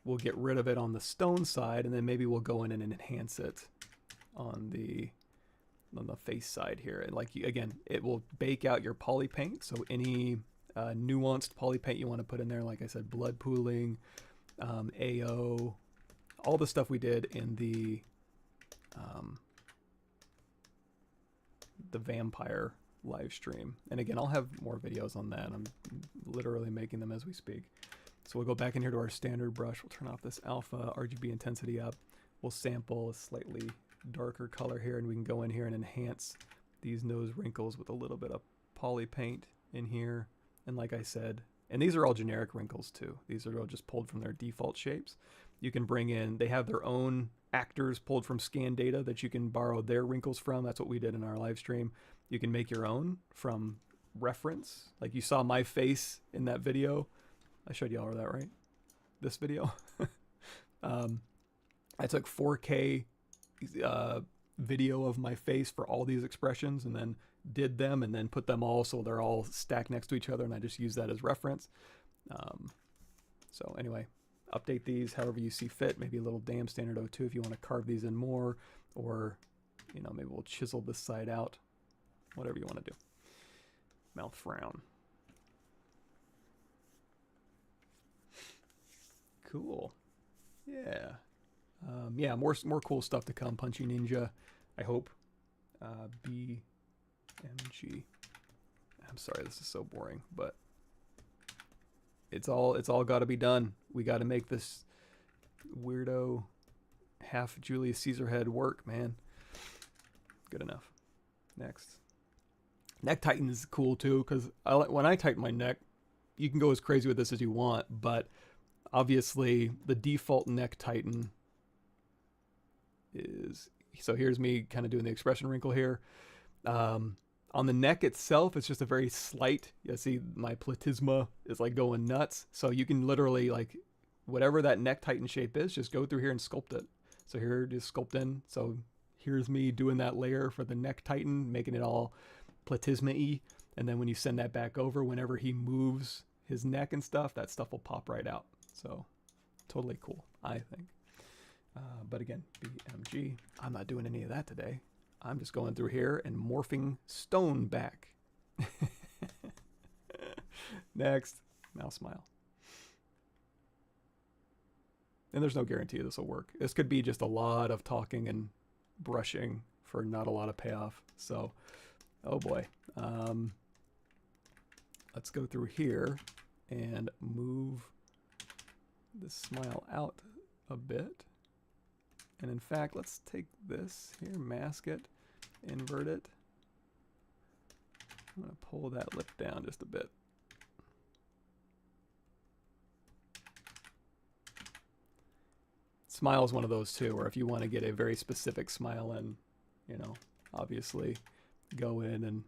we'll get rid of it on the stone side, and then maybe we'll go in and enhance it on the face side here. And like, again, it will bake out your Polypaint. So any nuanced Polypaint you want to put in there, like I said, blood pooling, AO, all the stuff we did in the vampire live stream. And again, I'll have more videos on that. I'm literally making them as we speak. So we'll go back in here to our standard brush. We'll turn off this alpha RGB intensity up. We'll sample a slightly darker color here, and we can go in here and enhance these nose wrinkles with a little bit of Polypaint in here. And like I said, and these are all generic wrinkles too. These are all just pulled from their default shapes. You can bring in, they have their own actors pulled from scan data that you can borrow their wrinkles from. That's what we did in our live stream. You can make your own from reference. Like you saw my face in that video. I showed you all of that, right? This video. I took 4K video of my face for all these expressions and then did them and then put them all so they're all stacked next to each other, and I just use that as reference. So anyway, update these however you see fit. Maybe a little damn standard O2 if you want to carve these in more, or you know, maybe we'll chisel this side out. Whatever you want to do. Mouth frown. Cool. Yeah. Yeah, more cool stuff to come. Punchy Ninja, I hope. BMG. I'm sorry, this is so boring, but it's all got to be done. We got to make this weirdo half Julius Caesar head work, man. Good enough. Next. Neck tighten is cool too, because when I tighten my neck, you can go as crazy with this as you want, but obviously the default neck tighten is, so here's me kind of doing the expression wrinkle here. On the neck itself, it's just a very slight, you see my platysma is like going nuts. So you can literally, like, whatever that neck tighten shape is, just go through here and sculpt it. So here, just sculpt in. So here's me doing that layer for the neck tighten, making it all platysma-y. And then when you send that back over, whenever he moves his neck and stuff, that stuff will pop right out. So totally cool, I think. But again, BMG, I'm not doing any of that today. I'm just going through here and morphing stone back. Next, mouse smile. And there's no guarantee this will work. This could be just a lot of talking and brushing for not a lot of payoff. So, oh boy. Let's go through here and move the smile out a bit. And in fact, let's take this here, mask it, invert it. I'm going to pull that lip down just a bit. Smile is one of those too, where if you want to get a very specific smile in, you know, obviously go in and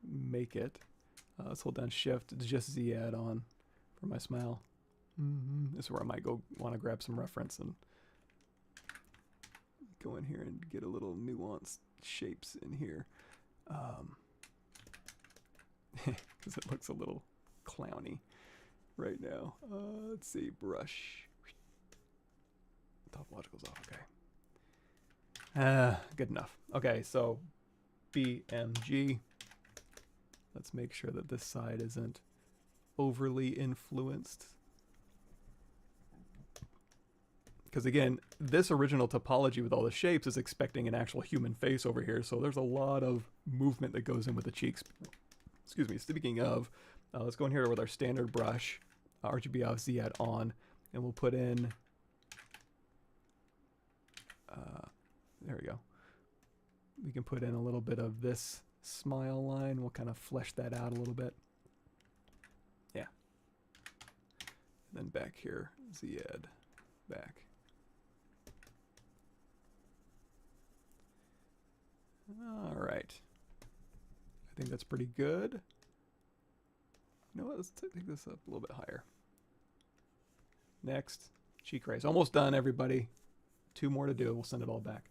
make it. Let's hold down Shift, it's just Z add on for my smile. This is where I might want to grab some reference and go in here and get a little nuanced shapes in here. Because it looks a little clowny right now. Let's see, brush. Topological's off, okay. Good enough. Okay, so BMG. Let's make sure that this side isn't overly influenced. Because again, this original topology with all the shapes is expecting an actual human face over here, so there's a lot of movement that goes in with the cheeks. Excuse me, speaking of, let's go in here with our standard brush, RGB off, Z add on, and we'll put in, there we go. We can put in a little bit of this smile line. We'll kind of flesh that out a little bit. Yeah. And then back here, Z add back. All right. I think that's pretty good. You know what? Let's take this up a little bit higher. Next, cheek raise. Almost done, everybody. 2 more to do. We'll send it all back.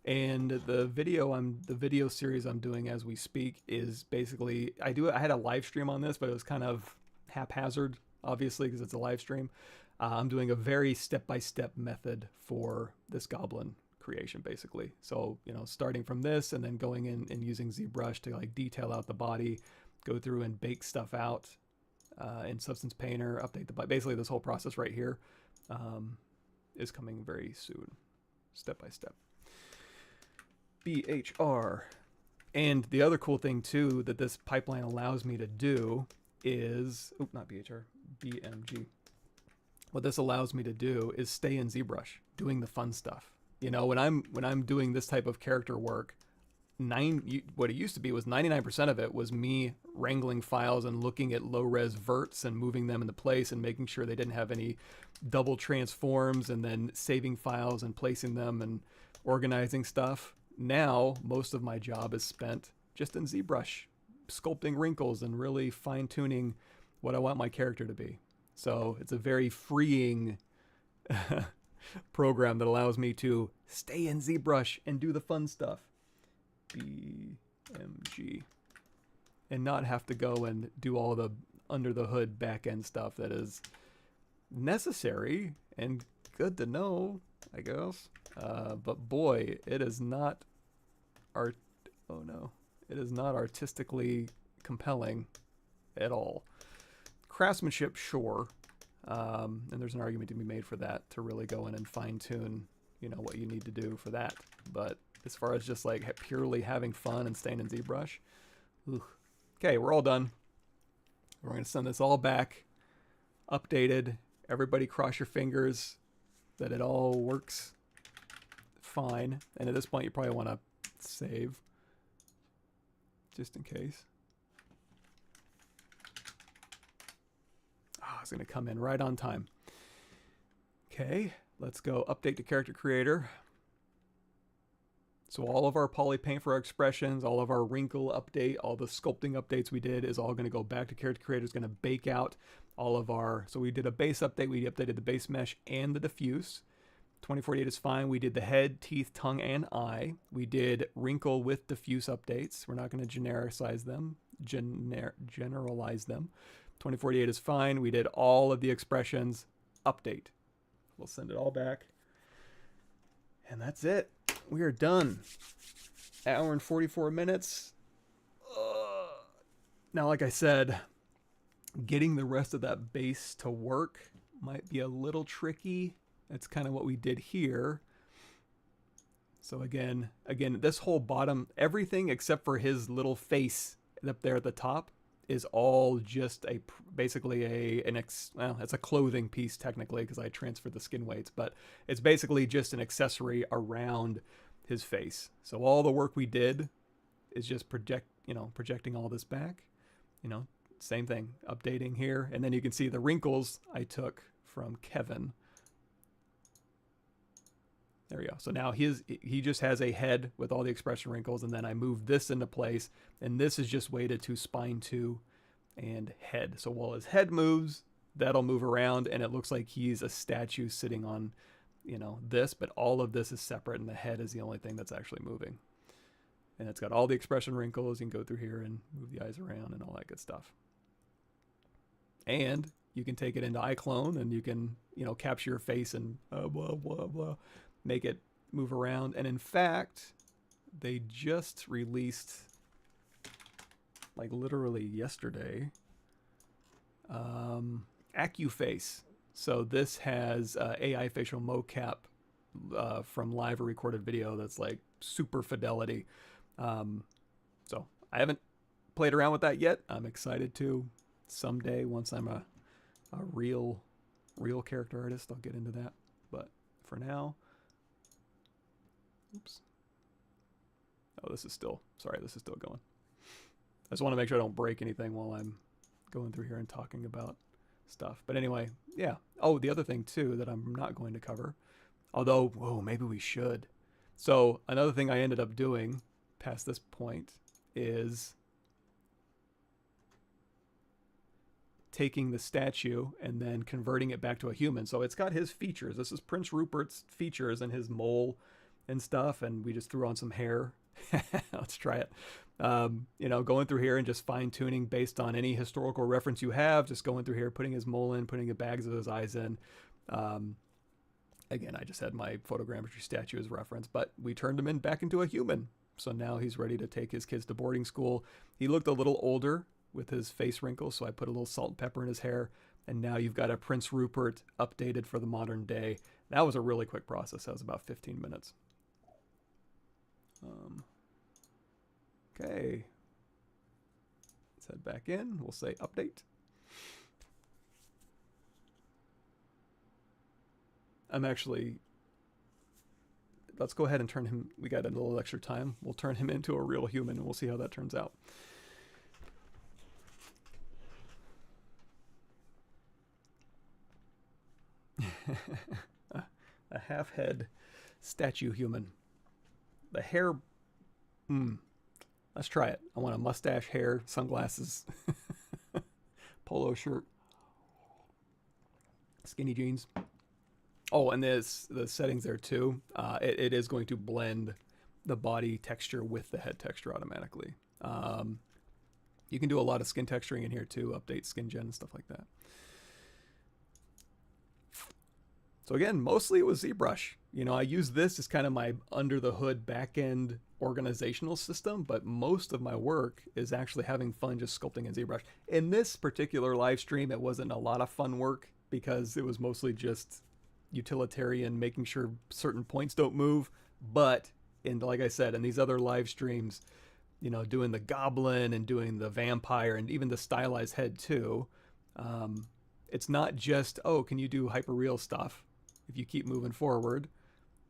And the video series I'm doing as we speak is basically, I had a live stream on this, but it was kind of haphazard, obviously, because it's a live stream. I'm doing a very step-by-step method for this goblin creation, basically. So, you know, starting from this and then going in and using ZBrush to like detail out the body, go through and bake stuff out, in Substance Painter, update the, basically this whole process right here is coming very soon, step by step. BHR. And the other cool thing too that this pipeline allows me to do is, oh, not BHR, BMG. What this allows me to do is stay in ZBrush, doing the fun stuff. You know, when I'm doing this type of character work, what it used to be was 99% of it was me wrangling files and looking at low-res verts and moving them into place and making sure they didn't have any double transforms, and then saving files and placing them and organizing stuff. Now, most of my job is spent just in ZBrush, sculpting wrinkles and really fine-tuning what I want my character to be. So it's a very freeing program that allows me to stay in ZBrush and do the fun stuff. BMG. And not have to go and do all the under the hood back end stuff that is necessary and good to know, I guess. But boy, it is not it is not artistically compelling at all. Craftsmanship, sure. And there's an argument to be made for that, to really go in and fine tune, you know, what you need to do for that. But as far as just like purely having fun and staying in ZBrush, okay, we're all done. We're going to send this all back, updated. Everybody cross your fingers that it all works fine. And at this point, you probably want to save just in case. Oh, it's going to come in right on time. Okay, let's go update to character creator. So all of our Polypaint for our expressions, all of our wrinkle update, all the sculpting updates we did is all going to go back to character creator. It's going to bake out all of our, so we did a base update. We updated the base mesh and the diffuse. 2048 is fine. We did the head, teeth, tongue, and eye. We did wrinkle with diffuse updates. We're not going to generalize them. 2048 is fine. We did all of the expressions. Update. We'll send it all back. And that's it. We are done. Hour and 44 minutes. Now, like I said, getting the rest of that base to work might be a little tricky. That's kind of what we did here. So again, this whole bottom, everything except for his little face up there at the top is all just basically it's a clothing piece technically, because I transferred the skin weights, but it's basically just an accessory around his face. So all the work we did is just projecting all this back, same thing, updating here. And then you can see the wrinkles I took from Kevin. There we go. So now he just has a head with all the expression wrinkles, and then I moved this into place, and this is just weighted to spine 2 and head. So while his head moves, that'll move around, and it looks like he's a statue sitting on, this, but all of this is separate, and the head is the only thing that's actually moving. And it's got all the expression wrinkles. You can go through here and move the eyes around and all that good stuff. And you can take it into iClone, and you can, capture your face and blah, blah, blah. Make it move around. And in fact, they just released, like literally yesterday, AccuFace. So this has AI facial mocap from live or recorded video that's like super fidelity. So I haven't played around with that yet. I'm excited to someday, once I'm a real character artist, I'll get into that. But for now, oops. Oh, this is still going. I just want to make sure I don't break anything while I'm going through here and talking about stuff. But anyway, yeah. Oh, the other thing too that I'm not going to cover, although, maybe we should. So another thing I ended up doing past this point is taking the statue and then converting it back to a human. So it's got his features. This is Prince Rupert's features and his mole and stuff, and we just threw on some hair. Let's try it. Going through here and just fine-tuning based on any historical reference you have, just going through here, putting his mole in, putting the bags of his eyes in. Again, I just had my photogrammetry statue as reference, but we turned him back into a human. So now he's ready to take his kids to boarding school. He looked a little older with his face wrinkles, so I put a little salt and pepper in his hair, and now you've got a Prince Rupert updated for the modern day. That was a really quick process. That was about 15 minutes. Okay. Let's head back in. We'll say update. Let's go ahead and turn him, we got a little extra time. We'll turn him into a real human and we'll see how that turns out. A half-head statue human. The hair, let's try it. I want a mustache, hair, sunglasses, polo shirt, skinny jeans. Oh, and the settings there too. It is going to blend the body texture with the head texture automatically. You can do a lot of skin texturing in here too, update skin gen and stuff like that. So again, mostly it was ZBrush. You know, I use this as kind of my under the hood back-end organizational system, but most of my work is actually having fun just sculpting in ZBrush. In this particular live stream, it wasn't a lot of fun work because it was mostly just utilitarian, making sure certain points don't move. But like I said, in these other live streams, you know, doing the goblin and doing the vampire and even the stylized head too, it's not just, oh, can you do hyperreal stuff? If you keep moving forward,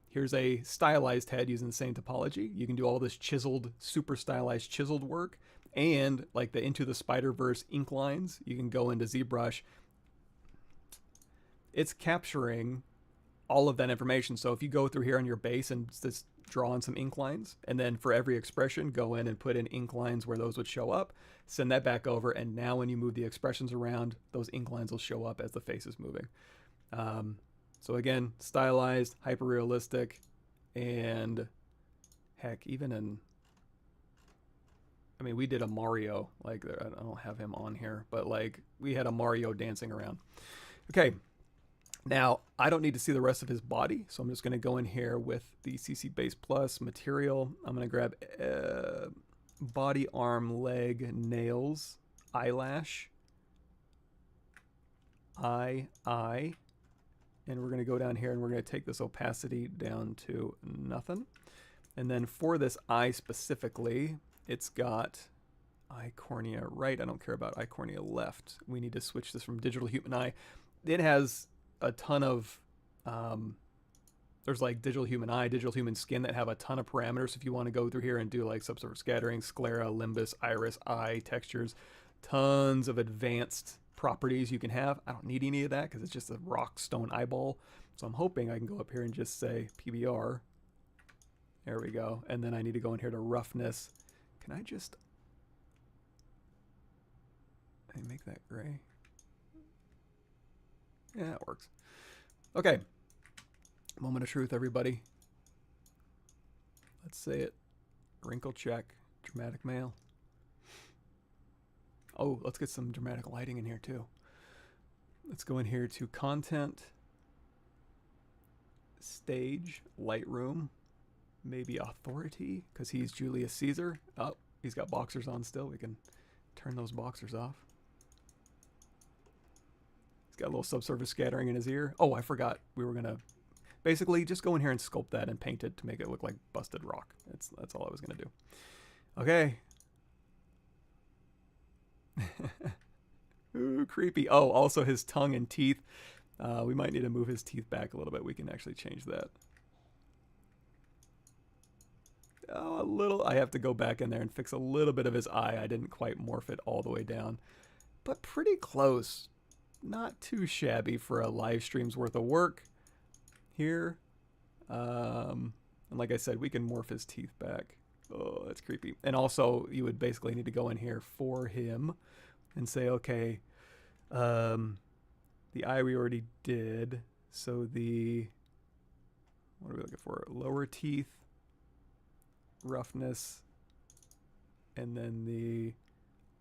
here's a stylized head using the same topology. You can do all this chiseled, super stylized chiseled work, and like the Into the Spider-Verse ink lines, you can go into ZBrush. It's capturing all of that information. So if you go through here on your base and just draw on some ink lines, and then for every expression, go in and put in ink lines where those would show up, send that back over, and now when you move the expressions around, those ink lines will show up as the face is moving. So again, stylized, hyper-realistic, and heck, even in, I mean, we did a Mario, like, I don't have him on here, but like, we had a Mario dancing around. Okay. Now, I don't need to see the rest of his body, so I'm just going to go in here with the CC Base Plus material. I'm going to grab body, arm, leg, nails, eyelash, eye, and we're going to go down here and we're going to take this opacity down to nothing. And then for this eye specifically, it's got eye cornea right. I don't care about eye cornea left. We need to switch this from digital human eye. It has a ton of there's like digital human eye, digital human skin that have a ton of parameters. If you want to go through here and do like subsurface scattering, sclera, limbus, iris, eye textures, tons of advanced properties you can have. I don't need any of that because it's just a rock stone eyeball. So I'm hoping I can go up here and just say PBR. There we go. And then I need to go in here to roughness. Can I just make that gray? Yeah, that works. Okay. Moment of truth, everybody. Let's say it. Wrinkle check. Dramatic male. Oh, let's get some dramatic lighting in here too. Let's go in here to content, stage, Lightroom, maybe authority, because he's Julius Caesar. Oh, he's got boxers on still. We can turn those boxers off. He's got a little subsurface scattering in his ear. Oh, I forgot. We were going to basically just go in here and sculpt that and paint it to make it look like busted rock. That's all I was going to do. Okay. Ooh, creepy. Oh, also his tongue and teeth. We might need to move his teeth back a little bit. We can actually change that. Oh, a little. I have to go back in there and fix a little bit of his eye. I didn't quite morph it all the way down, but pretty close. Not too shabby for a live stream's worth of work here. And like I said, we can morph his teeth back. Oh, that's creepy. And also, you would basically need to go in here for him and say, okay, the eye we already did. So what are we looking for? Lower teeth, roughness, and then the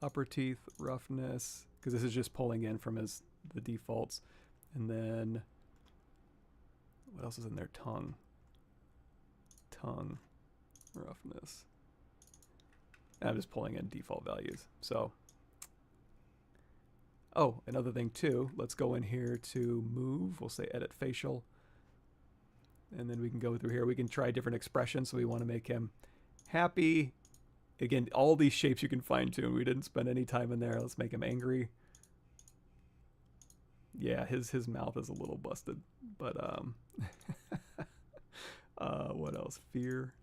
upper teeth, roughness, because this is just pulling in from the defaults. And then, what else is in there? Tongue, roughness. I'm just pulling in default values. So Oh, another thing too, let's go in here to move. We'll say edit facial. And then we can go through here. We can try different expressions. So we want to make him happy. Again, all these shapes you can fine tune. We didn't spend any time in there. Let's make him angry. Yeah, his mouth is a little busted. But what else? Fear.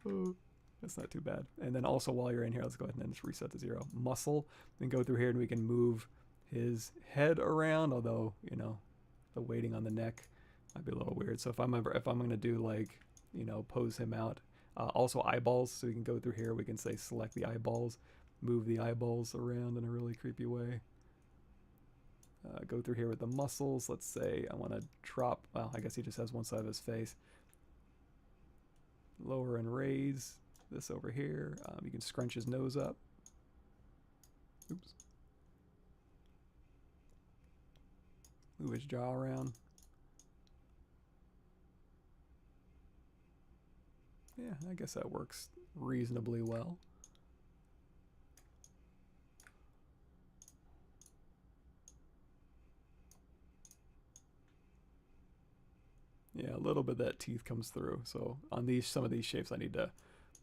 Oh, that's not too bad. And then also while you're in here, let's go ahead and just reset to 0. Muscle. Then go through here and we can move his head around, although, you know, the weighting on the neck might be a little weird. So if I'm going to do like, you know, pose him out, also eyeballs. So we can go through here. We can say select the eyeballs, move the eyeballs around in a really creepy way. Go through here with the muscles. Let's say I want to drop, well, I guess he just has one side of his face. Lower and raise this over here. You can scrunch his nose up. Oops. Move his jaw around. Yeah, I guess that works reasonably well. Yeah, a little bit of that teeth comes through. So on these, some of these shapes, I need to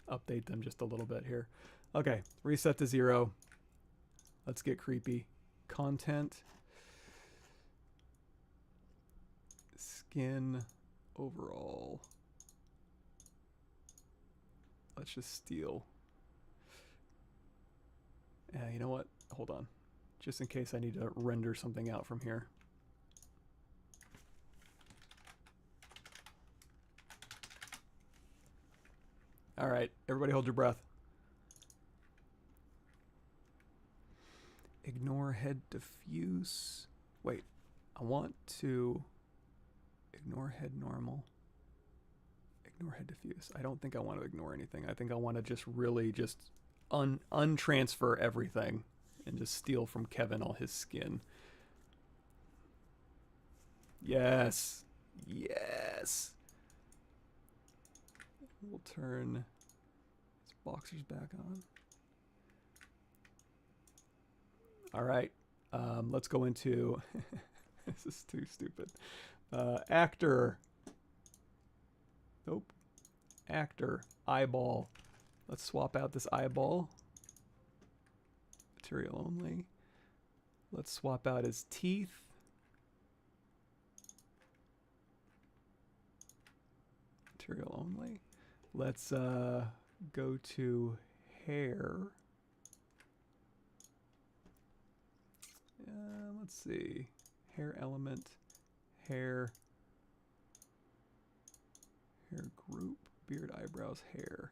update them just a little bit here. Okay, reset to 0. Let's get creepy. Content. Skin. Overall. Let's just steal. Yeah, you know what? Hold on. Just in case I need to render something out from here. All right, everybody hold your breath. Ignore head diffuse. Wait, I want to ignore head normal. Ignore head diffuse. I don't think I want to ignore anything. I think I want to just really just untransfer everything and just steal from Kevin all his skin. Yes. Yes. We'll turn his boxers back on. All right. Let's go into... This is too stupid. Actor. Nope. Actor. Eyeball. Let's swap out this eyeball. Material only. Let's swap out his teeth. Material only. Let's go to hair. Let's see. Hair element. Hair. Hair group. Beard, eyebrows, hair.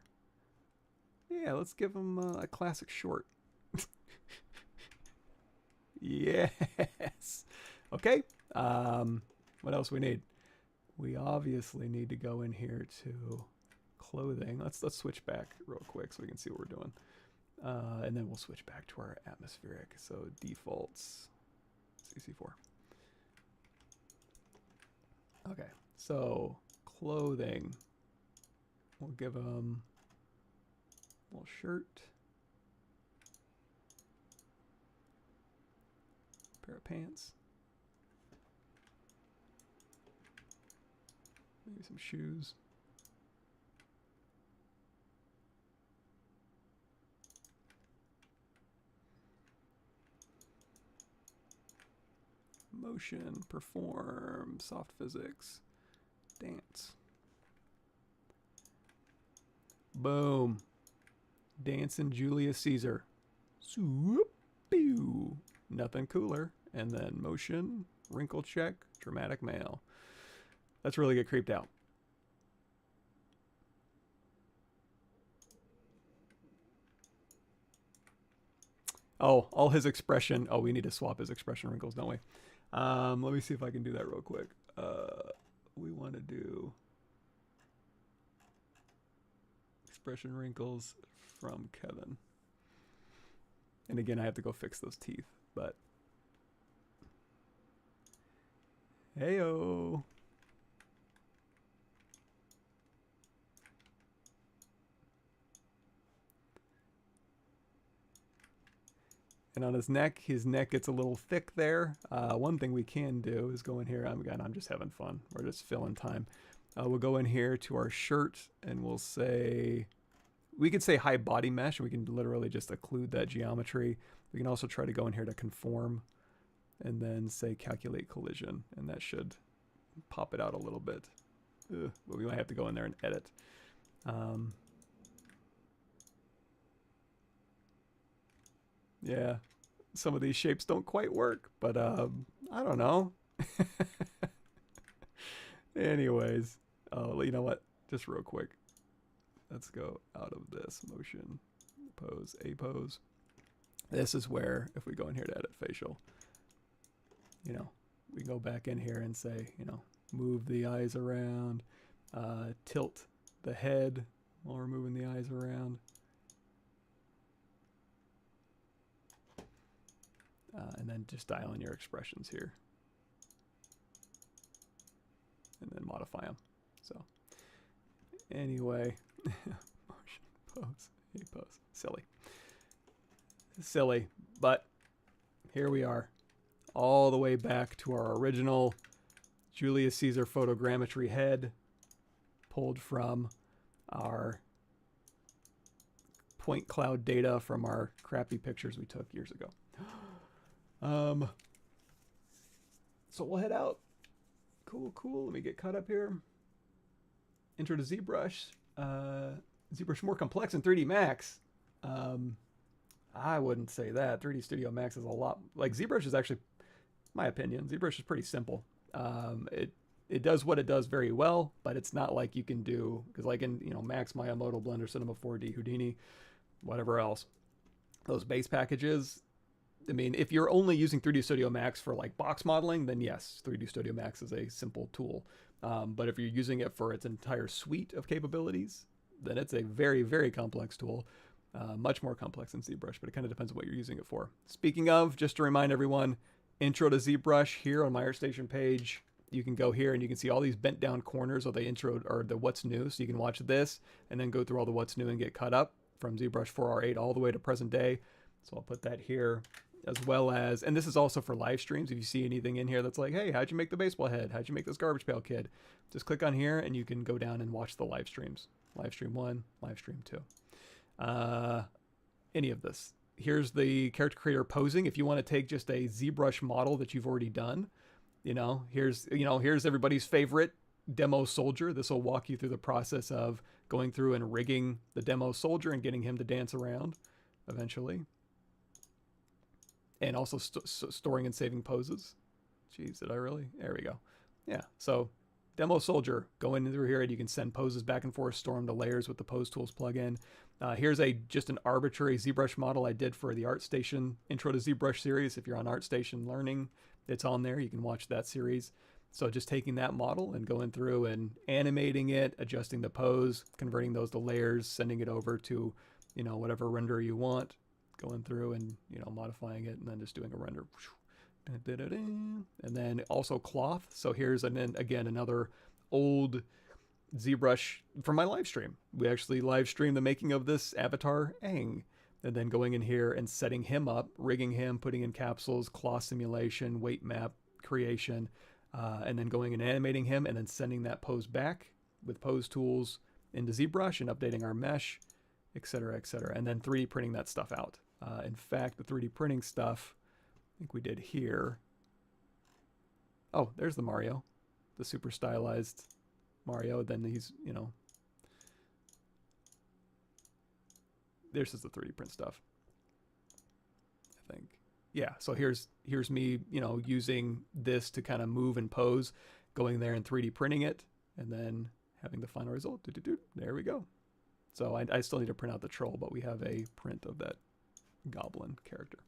Yeah, let's give him a classic short. Yes. Okay. What else we need? We obviously need to go in here to clothing. Let's switch back real quick so we can see what we're doing. And then we'll switch back to our atmospheric. So defaults, CC4. Okay, so clothing. We'll give them a little shirt. Pair of pants. Maybe some shoes. Motion, perform, soft physics, dance. Boom. Dancing Julius Caesar. Swoop, pew. Nothing cooler. And then motion, wrinkle check, dramatic male. Let's really get creeped out. Oh, all his expression. Oh, we need to swap his expression wrinkles, don't we? Let me see if I can do that real quick. We want to do expression wrinkles from Kevin. And again, I have to go fix those teeth, but heyo. And on his neck gets a little thick there. One thing we can do is go in here. I'm just having fun. We're just filling time. We'll go in here to our shirt and we'll say, we could say high body mesh. We can literally just occlude that geometry. We can also try to go in here to conform and then say calculate collision. And that should pop it out a little bit. But we might have to go in there and edit. Yeah, some of these shapes don't quite work, but I don't know. Anyways, you know what? Just real quick. Let's go out of this motion, pose, a pose. This is where, if we go in here to edit facial, you know, we go back in here and say, you know, move the eyes around, tilt the head while we're moving the eyes around. And then just dial in your expressions here. And then modify them. So, anyway, motion, pose, a pose. Silly, but here we are. All the way back to our original Julius Caesar photogrammetry head, pulled from our point cloud data from our crappy pictures we took years ago. So we'll head out. Cool. Let me get caught up here. Intro to ZBrush. ZBrush more complex than 3D Max. I wouldn't say that. 3D Studio Max is a lot. Like ZBrush is actually, my opinion, ZBrush is pretty simple. It does what it does very well, but it's not like you can do, because like in, you know, Max, Maya, Moto, Blender, Cinema 4D, Houdini, whatever else, those base packages. I mean, if you're only using 3D Studio Max for like box modeling, then yes, 3D Studio Max is a simple tool. But if you're using it for its entire suite of capabilities, then it's a very, very complex tool. Much more complex than ZBrush, but it kind of depends on what you're using it for. Speaking of, just to remind everyone, intro to ZBrush here on my ArtStation page. You can go here and you can see all these bent down corners of the intro or the what's new. So you can watch this and then go through all the what's new and get caught up from ZBrush 4R8 all the way to present day. So I'll put that here, as well as, and this is also for live streams. If you see anything in here that's like, hey, how'd you make the baseball head? How'd you make this garbage pail kid? Just click on here and you can go down and watch the live streams. Live stream 1, live stream 2. Any of this. Here's the character creator posing. If you want to take just a ZBrush model that you've already done, here's everybody's favorite demo soldier. This will walk you through the process of going through and rigging the demo soldier and getting him to dance around eventually. And also storing and saving poses. Jeez, did I really? There we go. Yeah, so demo soldier, go in through here and you can send poses back and forth, store them to layers with the pose tools plugin. Here's just an arbitrary ZBrush model I did for the ArtStation Intro to ZBrush series. If you're on ArtStation Learning, it's on there. You can watch that series. So just taking that model and going through and animating it, adjusting the pose, converting those to layers, sending it over to, whatever renderer you want, going through and, modifying it, and then just doing a render. And then also cloth. So here's again another old ZBrush from my live stream. We actually live streamed the making of this avatar Aang, and then going in here and setting him up, rigging him, putting in capsules, cloth simulation, weight map creation, and then going and animating him, and then sending that pose back with pose tools into ZBrush and updating our mesh, etc., and then 3D printing that stuff out. In fact, the 3D printing stuff, I think we did here. Oh, there's the Mario, the super stylized Mario. Then he's, this is the 3D print stuff, I think. Yeah, so here's me, using this to kind of move and pose, going there and 3D printing it, and then having the final result. There we go. So I still need to print out the troll, but we have a print of that goblin character.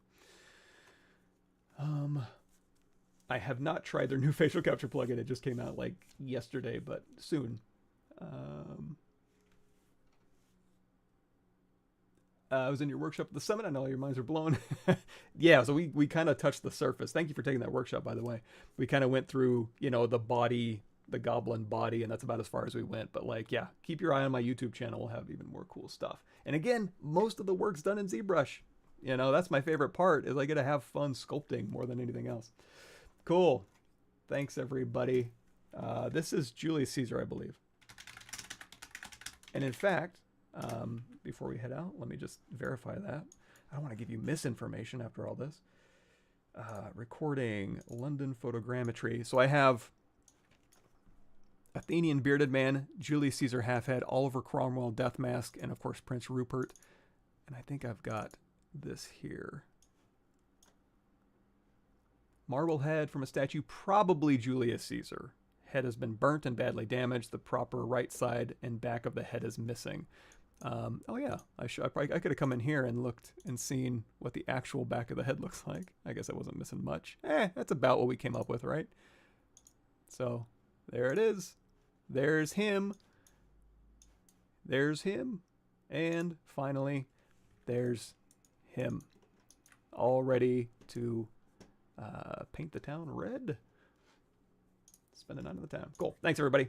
I have not tried their new facial capture plugin. It just came out like yesterday, but soon. I was in your workshop at the summit. I know your minds are blown. Yeah, so we kind of touched the surface. Thank you for taking that workshop, by the way. We kind of went through, the body, the goblin body, and that's about as far as we went. But like, yeah, keep your eye on my YouTube channel. We'll have even more cool stuff. And again, most of the work's done in ZBrush. You know, that's my favorite part, is I get to have fun sculpting more than anything else. Cool. Thanks, everybody. This is Julius Caesar, I believe. And in fact, before we head out, let me just verify that. I don't want to give you misinformation after all this. Recording London Photogrammetry. So I have Athenian Bearded Man, Julius Caesar Half-Head, Oliver Cromwell Death Mask, and of course Prince Rupert. And I think I've got this here. Marble head from a statue, probably Julius Caesar. Head has been burnt and badly damaged. The proper right side and back of the head is missing. Oh yeah, I could have come in here and looked and seen what the actual back of the head looks like. I guess I wasn't missing much. That's about what we came up with, right? So there it is. There's him. There's him. And finally, there's him. All ready to paint the town red. Spend a night in the town. Cool. Thanks, everybody.